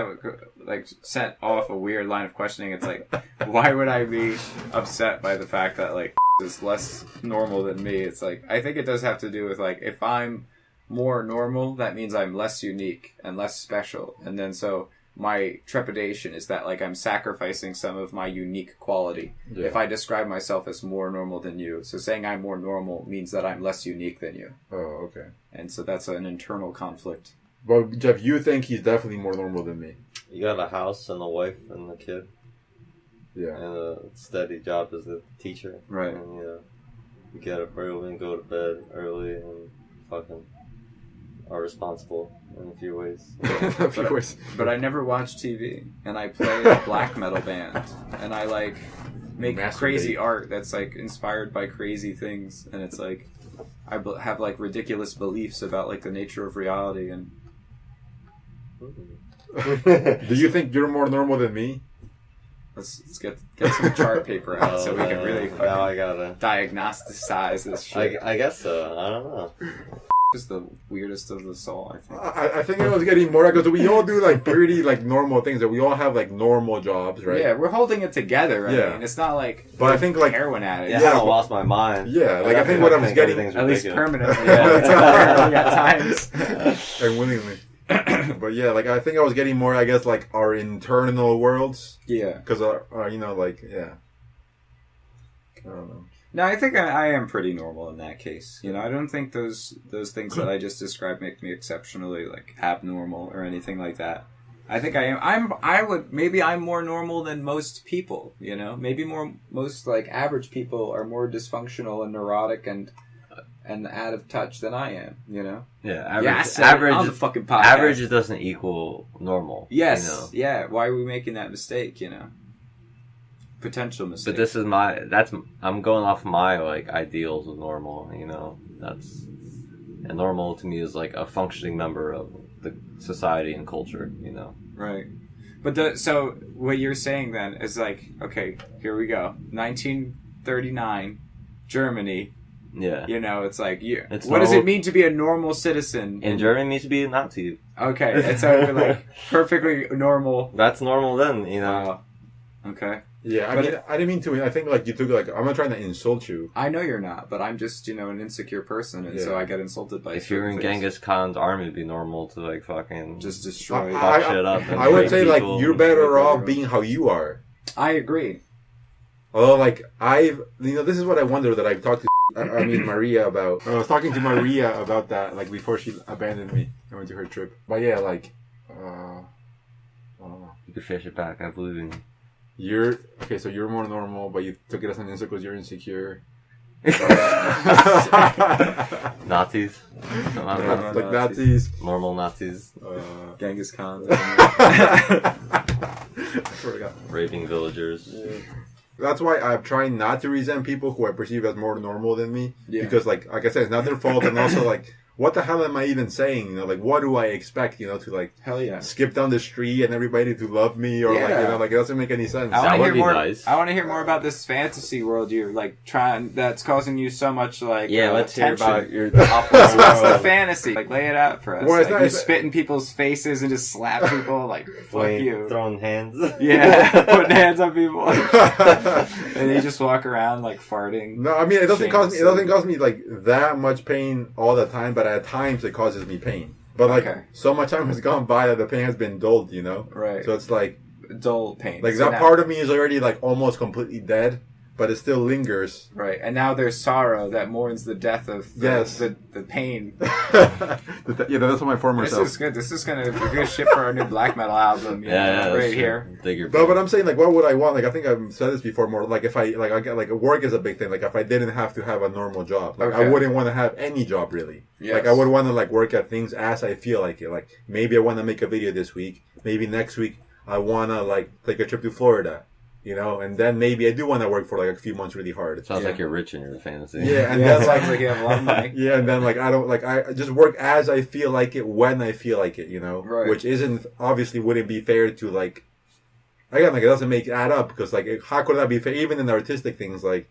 like set off a weird line of questioning. It's like, why would I be upset by the fact that like is less normal than me? It's like I think it does have to do with like if I'm more normal, that means I'm less unique and less special, and then so my trepidation is that like I'm sacrificing some of my unique quality if I describe myself as more normal than you. So saying I'm more normal means that I'm less unique than you. Oh, okay. And so that's an internal conflict. Well, Jeff, you think he's definitely more normal than me. You got a house and a wife and a kid. Yeah. And a steady job as a teacher. Right. And you get up early and go to bed early and fucking are responsible in a few ways. But I never watch TV, and I play in a black metal band, and I like make crazy art that's like inspired by crazy things, and it's like I have like ridiculous beliefs about like the nature of reality. And do you think you're more normal than me? Let's get some chart paper out so we can really now I gotta diagnosticize this shit. I guess so. I don't know. is the weirdest of the soul, I think. I think I was getting more because we all do like pretty like normal things. That we all have like normal jobs, right? Yeah, we're holding it together. I Yeah. mean, it's not like But I think like heroin addicts. Yeah, I Yeah, haven't but- lost my mind. yeah, like I think what I was getting At least permanently. Yeah. Apparently at times. and willingly. But yeah, like I think I was getting more, I guess, like our internal worlds Yeah. because you know, like yeah, I don't know. No, I think I am pretty normal in that case. You know, I don't think those things that I just described make me exceptionally like abnormal or anything like that. I think I am. I'm more normal than most people. You know, maybe most like average people are more dysfunctional and neurotic and out of touch than I am. You know. Yeah, average. Yeah, I said it on the fucking podcast. Average doesn't equal normal. Yes. You know? Yeah. Why are we making that mistake? You know. Potential mistake. But this is I'm going off my like ideals of normal, you know. And normal to me is like a functioning member of the society and culture, you know. Right. But so what you're saying then is like, okay, here we go. 1939, Germany. Yeah. You know, it's like It's what does normal. it mean to be a normal citizen? In Germany means to be a Nazi. Okay, it's so like perfectly normal. That's normal then, you know. Wow. Okay. Yeah, I didn't mean to. I think like you took like I'm not trying to insult you. I know you're not, but I'm just, you know, an insecure person, and so I get insulted by If you're in certain things. Genghis Khan's army, it'd be normal to like fucking Just destroy. fuck shit up. And I would rape say like people you're and better shit. off being how you are. I agree. Although like this is what I wonder that I've talked to I mean Maria about. I was talking to Maria about that like before she abandoned me. I went to her trip. But yeah, like I don't know. You could fish it back. I believe in you. You're okay, so you're more normal, but you took it as an insult because you're insecure. Nazis. Like Nazis. Normal Nazis. Genghis Khan. I forgot. Raping villagers. That's why I'm trying not to resent people who I perceive as more normal than me. Yeah. Because like I said, it's not their fault, and also like, what the hell am I even saying? You know, like what do I expect? You know, to like Hell yeah. skip down the street and everybody to love me, or like Yeah. you know, like it doesn't make any sense. I want That to would hear be more. nice. I want to hear more about this fantasy world you're like trying. That's causing you so much like. Yeah, let's hear tension. about your What's the opposite. fantasy? Like, lay it out for us. Well, it's like, not- you spit in people's faces and just slap people. Like, fuck you. Throwing hands. Yeah, putting hands on people, and you just walk around like farting. No, I mean it doesn't cause me. It Shamelessly. doesn't cause me like that much pain all the time, but at times it causes me pain. But like Okay. so much time has gone by that the pain has been dulled. You know, Right. so it's like Dull pain. like So that now- part of me is already like almost completely dead, but it still lingers. Right, and now there's sorrow that mourns the death of the pain. Yeah, that's what my former This self. is good. This is gonna be good shit for our new black metal album. You know, Yeah, right that's here. true. Dig your No, but I'm saying like, what would I want? Like, I think I've said this before. More like if I get like work is a big thing. Like if I didn't have to have a normal job, like I Okay. wouldn't want to have any job really. Yes. Like I would want to like work at things as I feel like it. Like maybe I want to make a video this week. Maybe next week I want to like take a trip to Florida. You know, and then maybe I do want to work for like a few months really hard. Sounds Yeah. like you're rich in your fantasy. Yeah, and Yeah, then it like sounds like you have a lot of money. yeah, and then like I just work as I feel like it when I feel like it, you know, Right. which isn't obviously wouldn't be fair to like again like it doesn't add up because like how could that be fair? Even in artistic things, like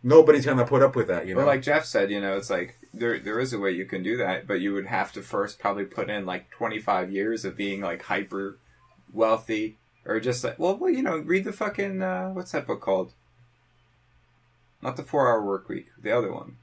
nobody's gonna put up with that, you know. Well, like Jeff said, you know, it's like there is a way you can do that, but you would have to first probably put in like 25 years of being like hyper wealthy. Or just like, well, you know, read the fucking, what's that book called? Not the 4-Hour Workweek, the other one.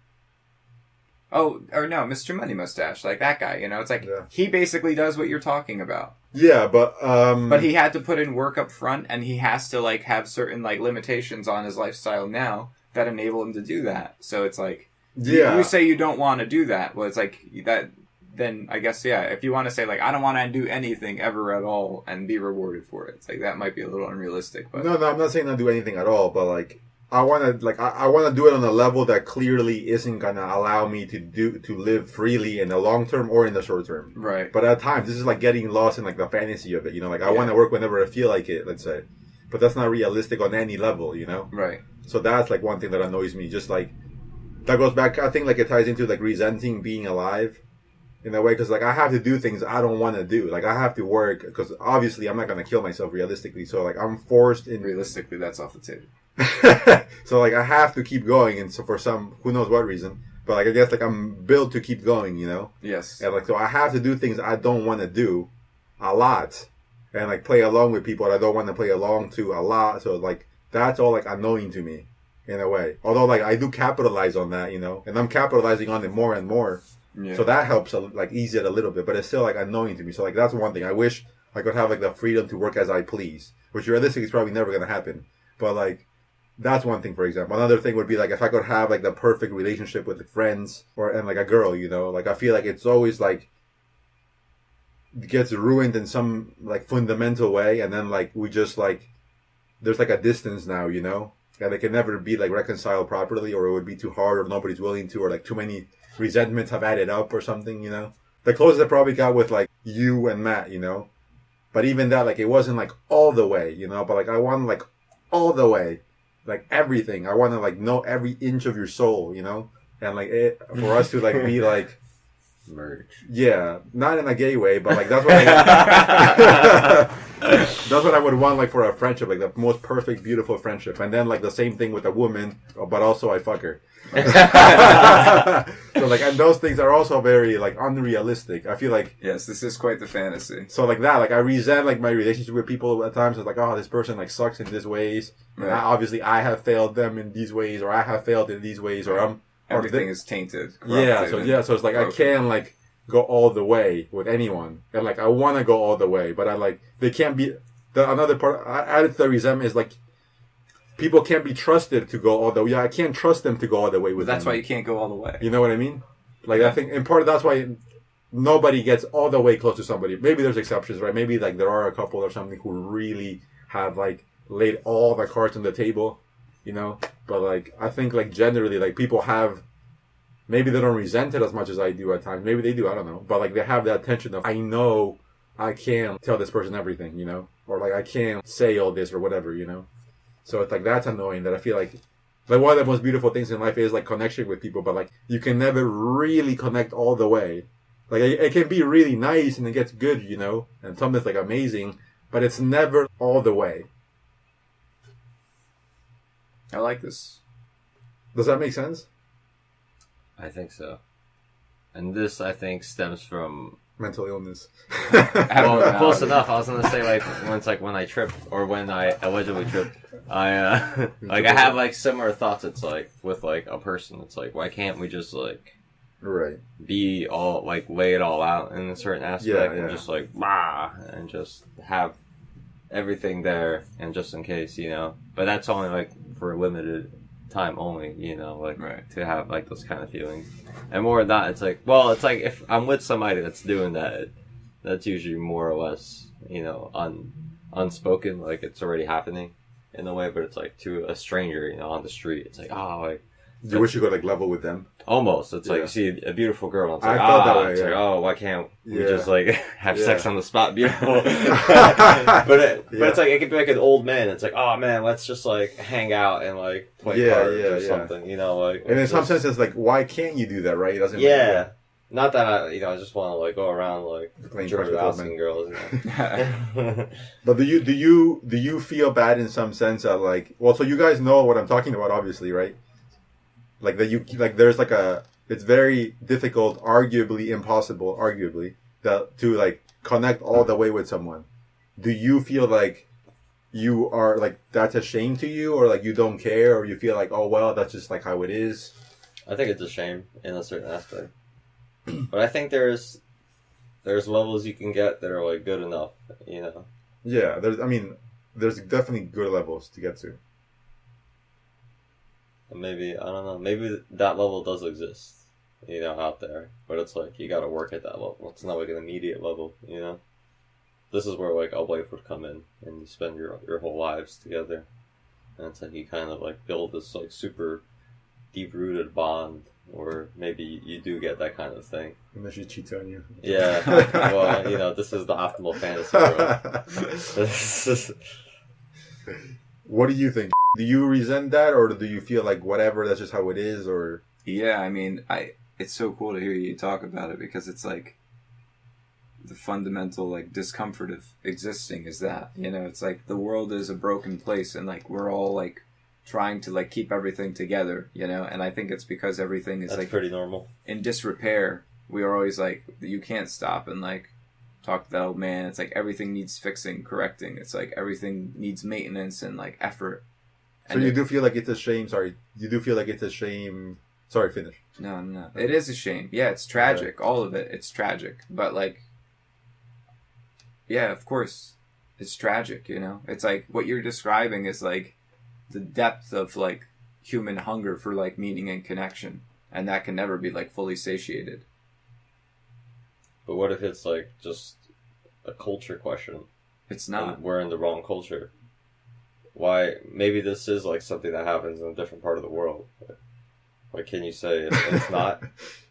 Oh, or no, Mr. Money Mustache, like that guy, you know, it's like, Yeah. he basically does what you're talking about. Yeah, but But he had to put in work up front, and he has to, like, have certain, like, limitations on his lifestyle now that enable him to do that. So it's like, yeah, you say you don't want to do that, well, it's like, that... Then I guess if you want to say like I don't want to do anything ever at all and be rewarded for it, it's like that might be a little unrealistic. But no, I'm not saying not do anything at all, but like I want to do it on a level that clearly isn't gonna allow me to live freely in the long term or in the short term. right, But at times, this is like getting lost in like the fantasy of it. You know, like I Yeah. want to work whenever I feel like it. Let's say, but that's not realistic on any level. You know. right, So that's like one thing that annoys me. Just like that goes back. I think like it ties into like resenting being alive. In a way, because like I have to do things I don't want to do. Like I have to work because obviously I'm not gonna kill myself realistically. So like I'm forced in. realistically that's off the table. So like I have to keep going, and so for some who knows what reason, but like I guess like I'm built to keep going, you know. Yes. And like so I have to do things I don't want to do a lot, and like play along with people that I don't want to play along to a lot. So like that's all like annoying to me in a way. Although like I do capitalize on that, you know, and I'm capitalizing on it more and more. Yeah. So that helps like ease it a little bit, but it's still like annoying to me. So like that's one thing. I wish I could have like the freedom to work as I please, which realistically is probably never gonna happen. But like that's one thing, for example. Another thing would be like if I could have like the perfect relationship with like, friends and like a girl, you know, like I feel like it's always like gets ruined in some like fundamental way, and then like we just like there's like a distance now, you know, and it can never be like reconciled properly, or it would be too hard, or nobody's willing to, or like too many resentments have added up or something, you know. The closest I probably got with like you and Matt, you know, but even that like it wasn't like all the way, you know, but like I wanted like all the way, like everything. I want to like know every inch of your soul, you know, and like it for us to like be like merge. Yeah, not in a gay way, but like that's what I that's what I would want like for a friendship, like the most perfect, beautiful friendship. And then like the same thing with a woman, but also I fuck her. So like, and those things are also very like unrealistic. I feel like yes, this is quite the fantasy. So like that, like I resent like my relationship with people at times. It's like, oh, this person like sucks in these ways. Right. And obviously I have failed them in these ways, or I have failed in these ways, or everything is tainted. Yeah, so it's like broken. I can't like go all the way with anyone, and like I want to go all the way, but I like they can't be. Another part I added to the resentment is like people can't be trusted to go all the way. Yeah, I can't trust them to go all the way with. But that's why you can't go all the way. You know what I mean? Like I think in part that's why nobody gets all the way close to somebody. Maybe there's exceptions, right? Maybe like there are a couple or something who really have like laid all the cards on the table, you know. But like I think like generally like people have. Maybe they don't resent it as much as I do at times. Maybe they do, I don't know. But like they have that tension of, I know I can't tell this person everything, you know? Or like I can't say all this or whatever, you know? So it's like that's annoying that I feel like one of the most beautiful things in life is like connection with people, but like you can never really connect all the way. Like it can be really nice and it gets good, you know? And something's like amazing, but it's never all the way. I like this. Does that make sense? I think so. And this, I think, stems from mental illness. Well, close enough. I was gonna say like when I trip or when I allegedly trip, I like I have like similar thoughts. It's like with like a person. It's like why can't we just like right be all like lay it all out in a certain aspect and just like and just have everything there and just in case, you know. But that's only like for a limited time only, you know, like to have like those kind of feelings. And more than that, it's like, well, it's like if I'm with somebody that's doing that, that's usually more or less, you know, unspoken, like it's already happening in a way, but it's like to a stranger, you know, on the street. It's like, oh, like you wish you could like level with them. Almost. It's like you see a beautiful girl. And it's like, I felt that way. It's like, oh, why can't we just like have sex on the spot? Beautiful. But it's like it could be like an old man. It's like, oh man, let's just like hang out and like play cards or something. You know, like. And in some sense, it's like, why can't you do that? Right? It doesn't. Not that I just want to like go around like playing cards with asking girls. You know? But do you feel bad in some sense that like, well, so you guys know what I'm talking about, obviously, right? Like that you like there's like it's very difficult, arguably impossible, that to like connect all the way with someone. Do you feel like you are like that's a shame to you, or like you don't care, or you feel like, oh well, that's just like how it is? I think it's a shame in a certain aspect. But I think there's levels you can get that are like good enough, you know. Yeah, there's definitely good levels to get to. Maybe, I don't know, maybe that level does exist, you know, out there. But it's like, you gotta work at that level. It's not like an immediate level, you know? This is where, like, a wife would come in, and you spend your whole lives together. And it's like, you kind of, like, build this, like, super deep-rooted bond, or maybe you do get that kind of thing. And then she cheats on you. Yeah, well, you know, this is the optimal fantasy world. What do you think? Do you resent that, or do you feel like whatever, that's just how it is, or? Yeah, I mean, it's so cool to hear you talk about it, because it's like the fundamental like discomfort of existing is that, you know, it's like the world is a broken place, and like we're all like trying to like keep everything together, you know. And I think it's because everything is That's like pretty normal. in disrepair. We are always like, you can't stop and like talk to that old man. It's like everything needs fixing, correcting. It's like everything needs maintenance and like effort. So and you do feel like it's a shame. Sorry, you do feel like it's a shame. Sorry, finish. No. It is a shame. Yeah, it's tragic. All of it. It's tragic. But like, yeah, of course, it's tragic. You know, it's like what you're describing is like the depth of like human hunger for like meaning and connection, and that can never be like fully satiated. But what if it's like just a culture question? It's not. And we're in the wrong culture. Why? Maybe this is like something that happens in a different part of the world. What can you say? It's not.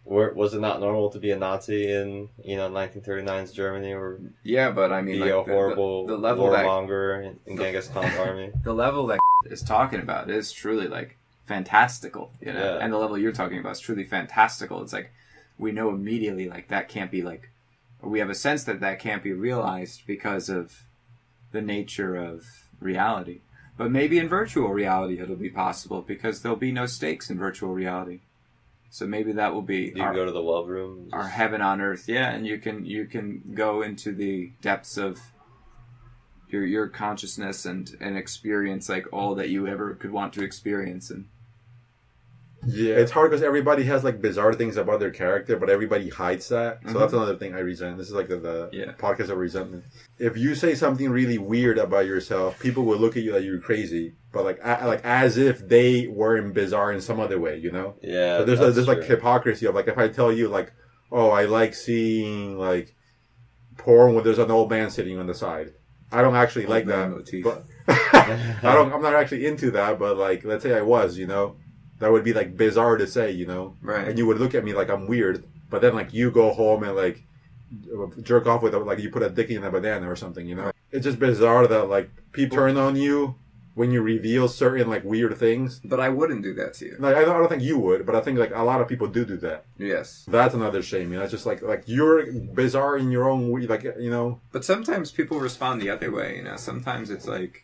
Was it not normal to be a Nazi in 1939's Germany, or yeah? But I mean, be like, a horrible the level warmonger in Genghis Khan's army? The level that is talking about is truly like fantastical, you know. Yeah. And the level you're talking about is truly fantastical. It's like we know immediately like that can't be like, or we have a sense that that can't be realized because of the nature of reality. But maybe in virtual reality it'll be possible because there'll be no stakes in virtual reality. So maybe that will be You can go to the love room. our heaven on earth. Yeah, and you can go into the depths of your consciousness and experience like all that you ever could want to experience. And yeah, it's hard because everybody has like bizarre things about their character, but everybody hides that. So that's another thing I resent. This is like the podcast of resentment. If you say something really weird about yourself, people will look at you like you're crazy, but like as if they weren't bizarre in some other way, you know? Yeah, so there's like hypocrisy of like if I tell you like, oh, I like seeing like porn when there's an old man sitting on the side. I don't actually like that, but I'm not actually into that. But like, let's say I was, you know. That would be like bizarre to say, you know, right? And you would look at me like I'm weird, but then like you go home and like jerk off with like you put a dick in a banana or something, you know. It's just bizarre that like people turn on you when you reveal certain like weird things. But I wouldn't do that to you. Like I don't think you would, but I think like a lot of people do that. Yes, that's another shame. You know, it's just like you're bizarre in your own way, like you know. But sometimes people respond the other way. You know, sometimes it's like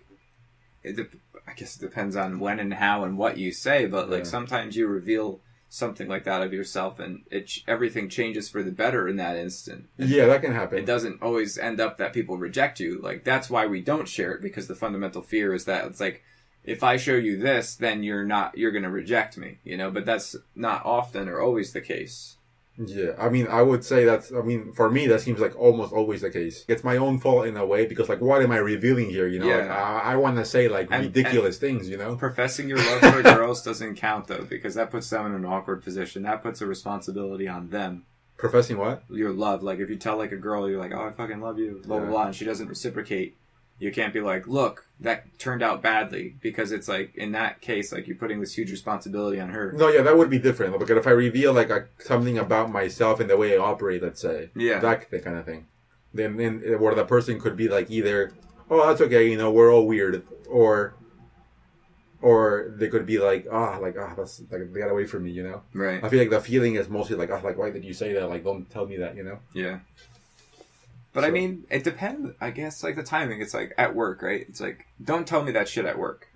I guess it depends on when and how and what you say, but like sometimes you reveal something like that of yourself and everything changes for the better in that instant. And yeah, that can happen. It doesn't always end up that people reject you. Like that's why we don't share it, because the fundamental fear is that it's like, if I show you this, then you're going to reject me, you know, but that's not often or always the case. Yeah, I mean, I would say for me, that seems like almost always the case. It's my own fault in a way, because like, what am I revealing here? You know, like, I want to say like ridiculous things, you know? Professing your love for girls doesn't count though, because that puts them in an awkward position. That puts a responsibility on them. Professing what? Your love. Like if you tell like a girl, you're like, oh, I fucking love you, blah, blah, blah, and she doesn't reciprocate. You can't be like, look, that turned out badly, because it's like, in that case, like you're putting this huge responsibility on her. No, yeah, that would be different. Because if I reveal like something about myself and the way I operate, let's say, that kind of thing, then where the person could be like either, oh, that's okay, you know, we're all weird, or they could be like, that's like, get away from me, you know? Right. I feel like the feeling is mostly like, why did you say that? Like, don't tell me that, you know? Yeah. But I mean, it depends, I guess, like the timing. It's like at work, right? It's like, don't tell me that shit at work.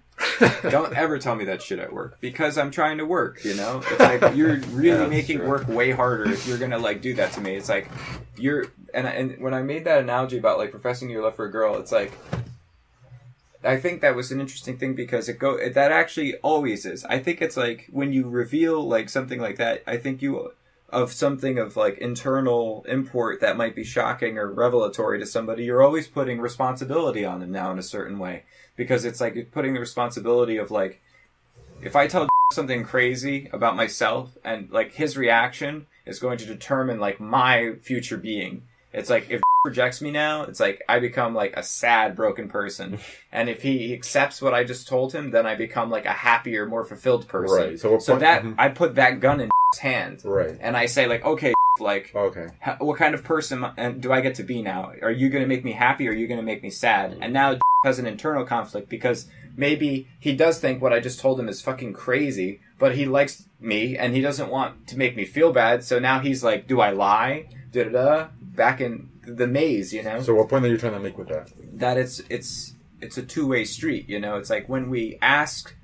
Don't ever tell me that shit at work, because I'm trying to work, you know? It's like, you're really making work way harder if you're gonna like do that to me. It's like, and when I made that analogy about like professing your love for a girl, it's like, I think that was an interesting thing, because that actually always is. I think it's like, when you reveal like something like that, I think of something of like internal import that might be shocking or revelatory to somebody, you're always putting responsibility on them now in a certain way, because it's like you're putting the responsibility of like, if I tell something crazy about myself and like his reaction is going to determine like my future being. It's like, if rejects me now, it's like I become like a sad, broken person, and if he accepts what I just told him, then I become like a happier, more fulfilled person. Right. So I put that gun in hand, right, and I say like, okay, like, okay, what kind of person do I get to be now? Are you going to make me happy, or are you going to make me sad? And now has an internal conflict, because maybe he does think what I just told him is fucking crazy, but he likes me and he doesn't want to make me feel bad. So now he's like, do I lie? Back in the maze, you know? So what point are you trying to make with that? That it's a two-way street, you know? It's like when we ask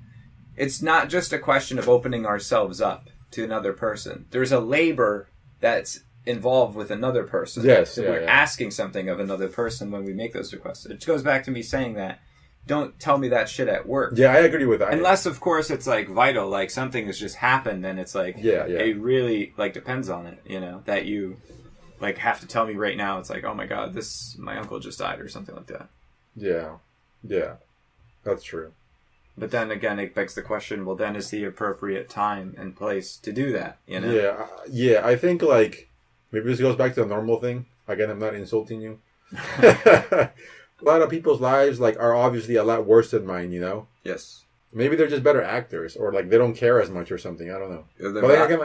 it's not just a question of opening ourselves up to another person. There's a labor that's involved with another person. Yes, So we're asking something of another person when we make those requests. It goes back to me saying that. Don't tell me that shit at work. Yeah, I agree with that. Unless, of course, it's like vital, like something has just happened, and it's like it really like depends on it. You know, that you like have to tell me right now. It's like, oh my god, my uncle just died or something like that. Yeah, that's true. But then again, it begs the question, well, then is the appropriate time and place to do that, you know? Yeah, I think, like, maybe this goes back to the normal thing. Again, I'm not insulting you. A lot of people's lives, like, are obviously a lot worse than mine, you know? Yes. Maybe they're just better actors, or, like, they don't care as much or something. I don't know.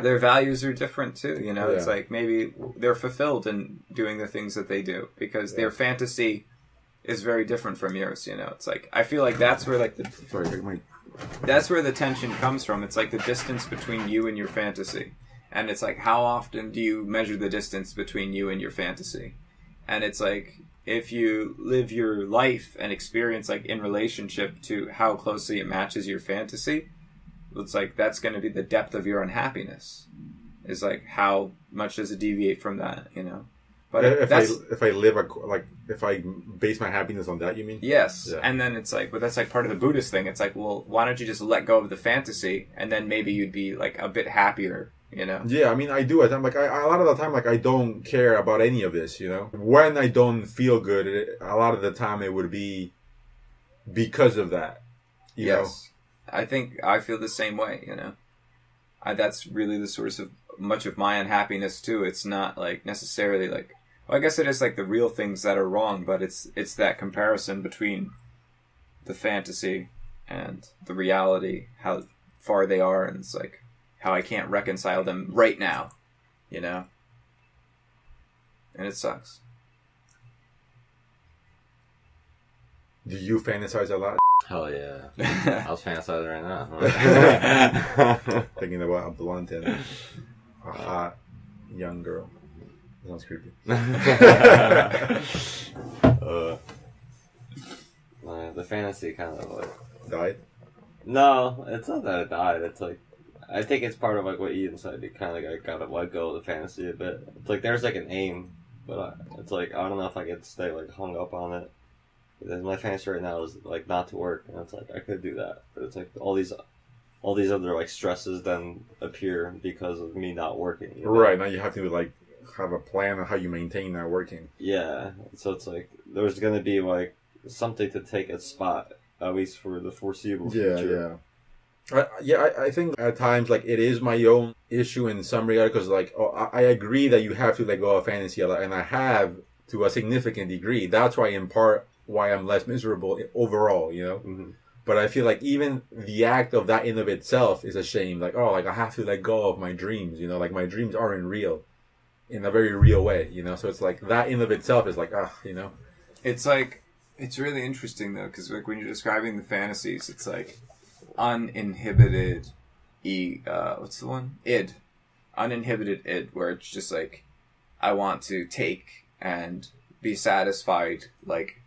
Their values are different, too, you know? It's like, maybe they're fulfilled in doing the things that they do, because their fantasy is very different from yours, you know. It's like I feel like that's where like that's where the tension comes from. It's like the distance between you and your fantasy. And it's like, how often do you measure the distance between you and your fantasy? And it's like, if you live your life and experience like in relationship to how closely it matches your fantasy, it's like that's going to be the depth of your unhappiness. Is like how much does it deviate from that, you know? But if I base my happiness on that, you mean? Yes. Yeah. And then it's like, but that's like part of the Buddhist thing. It's like, well, why don't you just let go of the fantasy, and then maybe you'd be like a bit happier, you know? Yeah, I mean, I do. I'm like, a lot of the time, like, I don't care about any of this, you know? When I don't feel good, a lot of the time it would be because of that, you know? I think I feel the same way, you know? That's really the source of much of my unhappiness, too. It's not like necessarily like, well, I guess it is like the real things that are wrong, but it's that comparison between the fantasy and the reality, how far they are, and it's like how I can't reconcile them right now, you know? And it sucks. Do you fantasize a lot? Hell yeah. I was fantasizing right now. Thinking about a blunt and a hot young girl. Sounds creepy. The fantasy kind of like died? No, it's not that it died. It's like I think it's part of like what Ian said. You kind of like gotta let go of the fantasy a bit. It's like there's like an aim, but it's like I don't know if I could stay like hung up on it. Because my fantasy right now is like not to work, and it's like I could do that, but it's like all these other like stresses then appear because of me not working. You know? Right, now you have to like have a plan on how you maintain that working. Yeah, so it's like there's gonna be like something to take its spot, at least for the foreseeable future. I think at times like it is my own issue in some regard, because like I agree that you have to let go of fantasy a lot, and I have to a significant degree. That's why in part why I'm less miserable overall, you know. Mm-hmm. But I feel like even the act of that in of itself is a shame. Like, oh, like I have to let go of my dreams, you know. Like my dreams aren't real, in a very real way, you know. So it's like that in of itself is like, you know. It's like it's really interesting though, because like when you're describing the fantasies, it's like uninhibited what's the one? Id. Uninhibited id, where it's just like I want to take and be satisfied like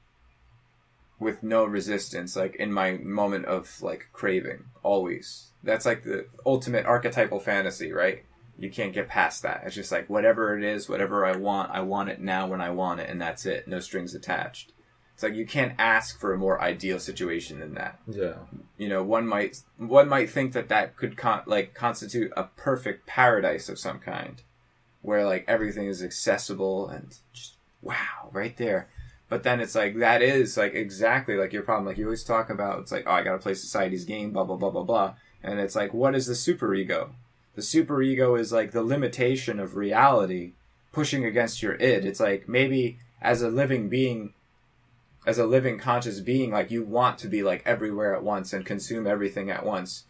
with no resistance, like in my moment of like craving, always. That's like the ultimate archetypal fantasy, right? You can't get past that. It's just like whatever it is, whatever I want it now when I want it, and that's it. No strings attached. It's like you can't ask for a more ideal situation than that. Yeah. You know, one might think that could constitute a perfect paradise of some kind, where like everything is accessible and just wow, right there. But then it's like that is like exactly like your problem. Like you always talk about, it's like, oh, I gotta play society's game, blah blah blah blah blah. And it's like, what is the superego? The superego is like the limitation of reality pushing against your id. It's like maybe as a living being, as a living conscious being, like you want to be like everywhere at once and consume everything at once.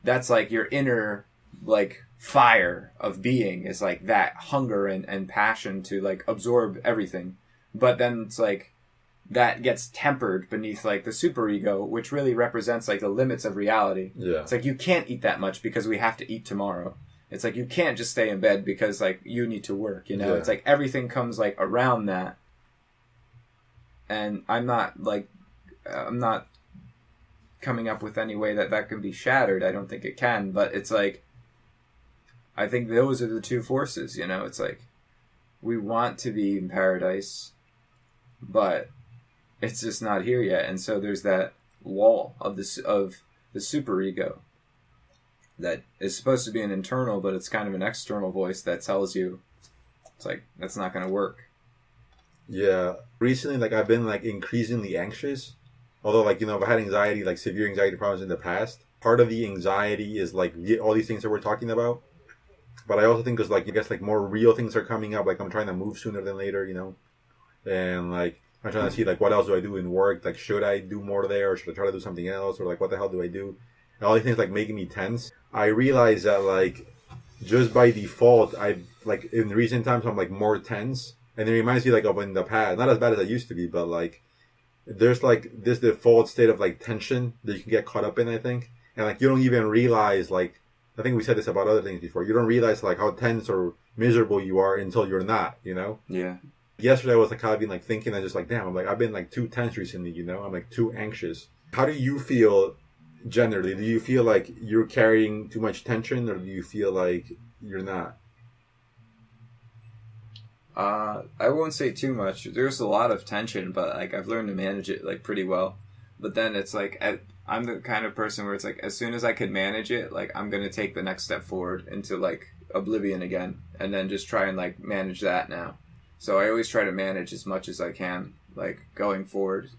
That's like your inner like fire of being is like that hunger and passion to like absorb everything. But then it's like that gets tempered beneath like the superego, which really represents like the limits of reality. Yeah. It's like you can't eat that much because we have to eat tomorrow. It's like you can't just stay in bed because like you need to work, you know? Yeah. It's like everything comes like around that. And I'm not coming up with any way that can be shattered. I don't think it can, but it's like, I think those are the two forces, you know? It's like, we want to be in paradise, but it's just not here yet. And so there's that wall of the superego that is supposed to be an internal, but it's kind of an external voice that tells you, it's like, that's not going to work. Yeah. Recently, like, I've been, like, increasingly anxious. Although, like, you know, I've had anxiety, like, severe anxiety problems in the past. Part of the anxiety is, like, all these things that we're talking about. But I also think there's, like, I guess, like, more real things are coming up. Like, I'm trying to move sooner than later, you know? And, like, I'm trying to see, like, what else do I do in work? Like, should I do more there? Or should I try to do something else? Or, like, what the hell do I do? And all these things, like, making me tense. I realize that, like, just by default, like, in recent times, I'm, like, more tense. And it reminds me, like, of in the past. Not as bad as I used to be, but, like, there's, like, this default state of, like, tension that you can get caught up in, I think. And, like, you don't even realize, like, I think we said this about other things before. You don't realize, like, how tense or miserable you are until you're not, you know? Yeah. Yesterday I was, like, kind of been, like, thinking, I just, like, damn, I'm, like, I've been, like, too tense recently, you know? I'm, like, too anxious. How do you feel generally? Do you feel like you're carrying too much tension, or do you feel like you're not? I won't say too much. There's a lot of tension, but, like, I've learned to manage it, like, pretty well. But then it's, like, I'm the kind of person where it's, like, as soon as I could manage it, like, I'm going to take the next step forward into, like, oblivion again. And then just try and, like, manage that now. So I always try to manage as much as I can, like, going forward.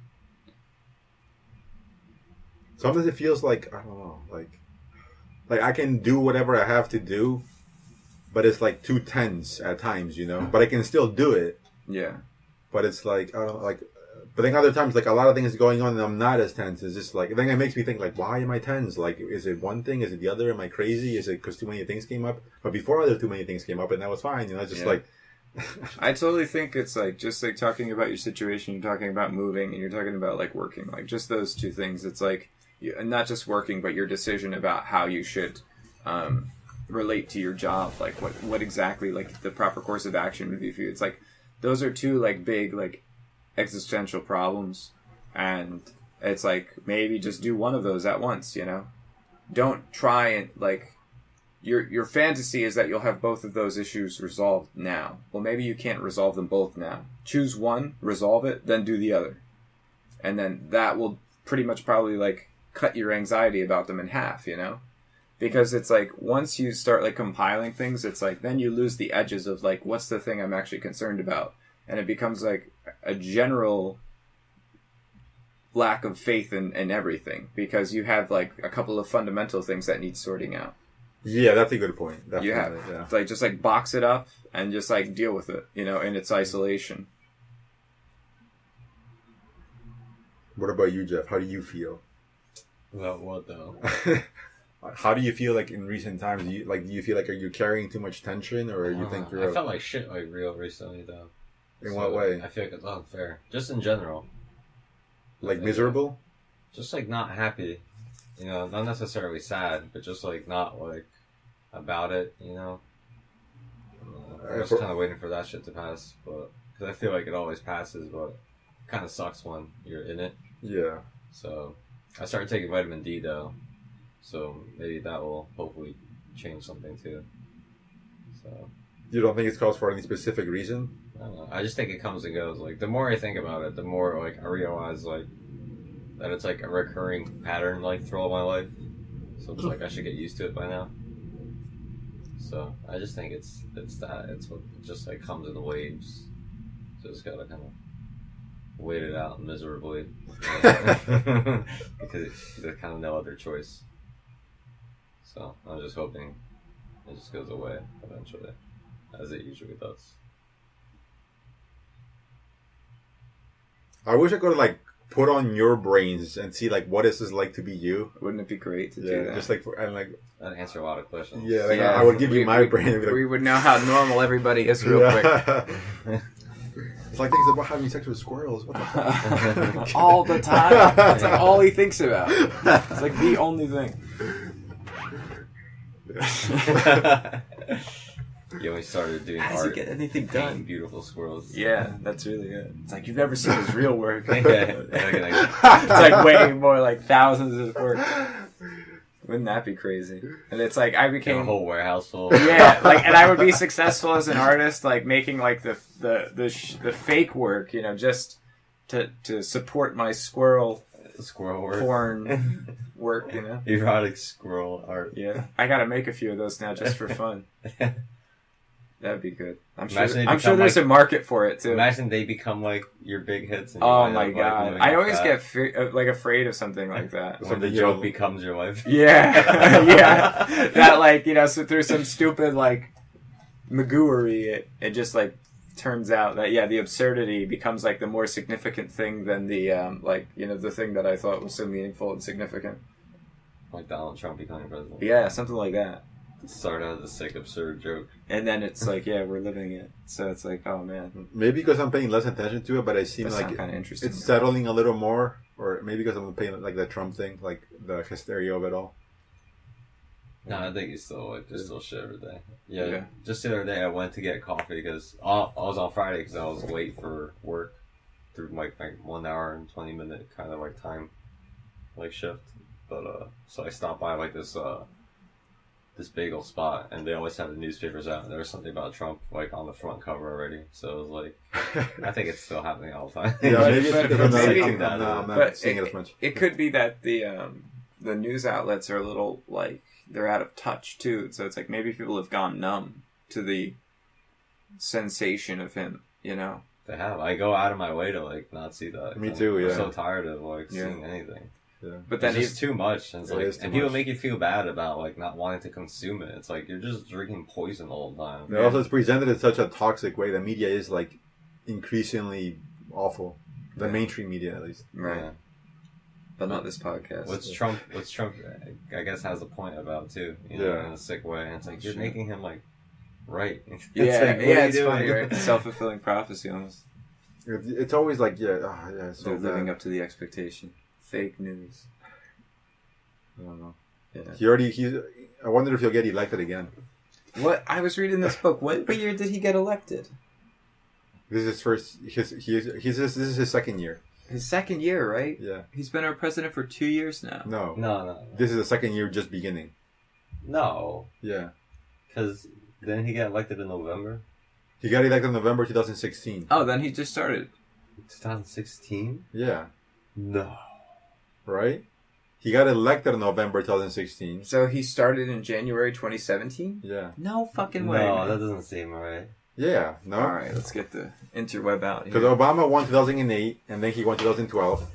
Sometimes it feels like, I don't know, like I can do whatever I have to do, but it's, like, too tense at times, you know? But I can still do it. Yeah. But it's, like, I don't know, like, but then other times, like, a lot of things going on and I'm not as tense. It's just, like, then it makes me think, like, why am I tense? Like, is it one thing? Is it the other? Am I crazy? Is it because too many things came up? But before there too many things came up, and that was fine, you know? It's just, like... I totally think it's, like, just, like, talking about your situation, you're talking about moving, and you're talking about, like, working. Like, just those two things. It's, like, not just working, but your decision about how you should relate to your job. Like, what exactly, like, the proper course of action would be for you. It's, like, those are two, like, big, like, existential problems, and it's like, maybe just do one of those at once, you know? Don't try and, like, your fantasy is that you'll have both of those issues resolved now. Well, maybe you can't resolve them both now. Choose one, resolve it, then do the other. And then that will pretty much probably, like, cut your anxiety about them in half, you know? Because it's like, once you start, like, compiling things, it's like, then you lose the edges of, like, what's the thing I'm actually concerned about? And it becomes, like, a general lack of faith in everything. Because you have, like, a couple of fundamental things that need sorting out. Yeah, that's a good point. Definitely, you have. Yeah. Like, just, like, box it up and just, like, deal with it, you know, in its isolation. What about you, Jeff? How do you feel? About what, though? How do you feel, like, in recent times? Do you feel like, are you carrying too much tension, or you think you're... I felt like shit, like, real recently, though. In what way? I feel like it's unfair. Just in general. Like, miserable? Just, like, not happy. You know, not necessarily sad, but just, like, not, like, about it, you know? I was kind of waiting for that shit to pass, but... Because I feel like it always passes, but it kind of sucks when you're in it. Yeah. So, I started taking vitamin D, though. So, maybe that will hopefully change something, too. So... You don't think it's caused for any specific reason? I don't know. I just think it comes and goes. Like, the more I think about it, the more, like, I realize, like, that it's, like, a recurring pattern, like, throughout my life. So it's like I should get used to it by now. So I just think it's that. It's what just, like, comes in waves. So just gotta kind of wait it out miserably. Because there's kind of no other choice. So I'm just hoping it just goes away eventually, as it usually does. I wish I could, like, put on your brains and see, like, what is this like to be you. Wouldn't it be great to do that? Just, like, and, like... That'd answer a lot of questions. Yeah, like, I would give you my brain and be like... We would know how normal everybody is real quick. It's like things about having sex with squirrels. What the fuck? All the time. That's, like, all he thinks about. It's, like, the only thing. You only started doing How does art. he get anything painting done? beautiful squirrels. Yeah, that's really good. It's like, you've never seen his real work. Yeah. It's like way more, like thousands of work. Wouldn't that be crazy? And it's like I became a whole warehouse full. Yeah, like, and I would be successful as an artist, like making like the fake work, you know, just to support my squirrel work. porn work, you know. Erotic squirrel art. Yeah, I gotta make a few of those now just for fun. That'd be good. I'm sure there's a market for it too. Imagine they become like your big hits. And oh my god! I always get like afraid of something like that. When the joke becomes your life. Yeah, yeah. That like, you know, so through some stupid like magooery, it just like turns out that the absurdity becomes like the more significant thing than the like, you know, the thing that I thought was so meaningful and significant. Like Donald Trump becoming president. Yeah, something like that. Started as a sick, absurd joke. And then it's like, we're living it. So it's like, oh man. Maybe because I'm paying less attention to it, but I seem That's like kind of interesting. it's settling a little more. Or maybe because I'm paying like the Trump thing, like the hysteria of it all. No, I think he's still like just still shit every day. Yeah, just the other day I went to get coffee because I was on Friday because I was late for work through like 1 hour and 20-minute kind of like time like shift. But so I stopped by like this bagel spot, and they always have the newspapers out, and there was something about Trump like on the front cover already. So it was like, I think it's still happening all the time. Yeah, maybe it's because I'm not seeing it as much. It could be that the news outlets are a little like, they're out of touch too. So it's like maybe people have gone numb to the sensation of him, you know. They have. I go out of my way to like not see that. Me too. I'm Yeah. so tired of like seeing anything. Yeah. But then it's just too much, and it's like, and people much. make you feel bad about like not wanting to consume it. It's like you're just drinking poison all the time. And also, it's presented in such a toxic way. The media is like increasingly awful. The mainstream media, at least. Right. Yeah. But not this podcast. What's Trump? I guess has a point about too. You know, in a sick way. And it's like you're making him like right. It's like, it's funny, right? Self-fulfilling prophecy almost. It's always like so they're living up to the expectation. Fake news. I don't know. Yeah. I wonder if he'll get elected again. What? I was reading this book. What year did he get elected? This is his first. This is his second year. His second year, right? Yeah. He's been our president for 2 years now. No. This is the second year just beginning. No. Yeah. Because didn't he get elected in November? He got elected in November 2016. Oh, then he just started. 2016? Yeah. No. Right? He got elected in November 2016. So he started in January 2017? Yeah. No fucking way. No, that doesn't seem right. Yeah, no. All right, let's get the interweb out. Because Obama won 2008, and then he won 2012.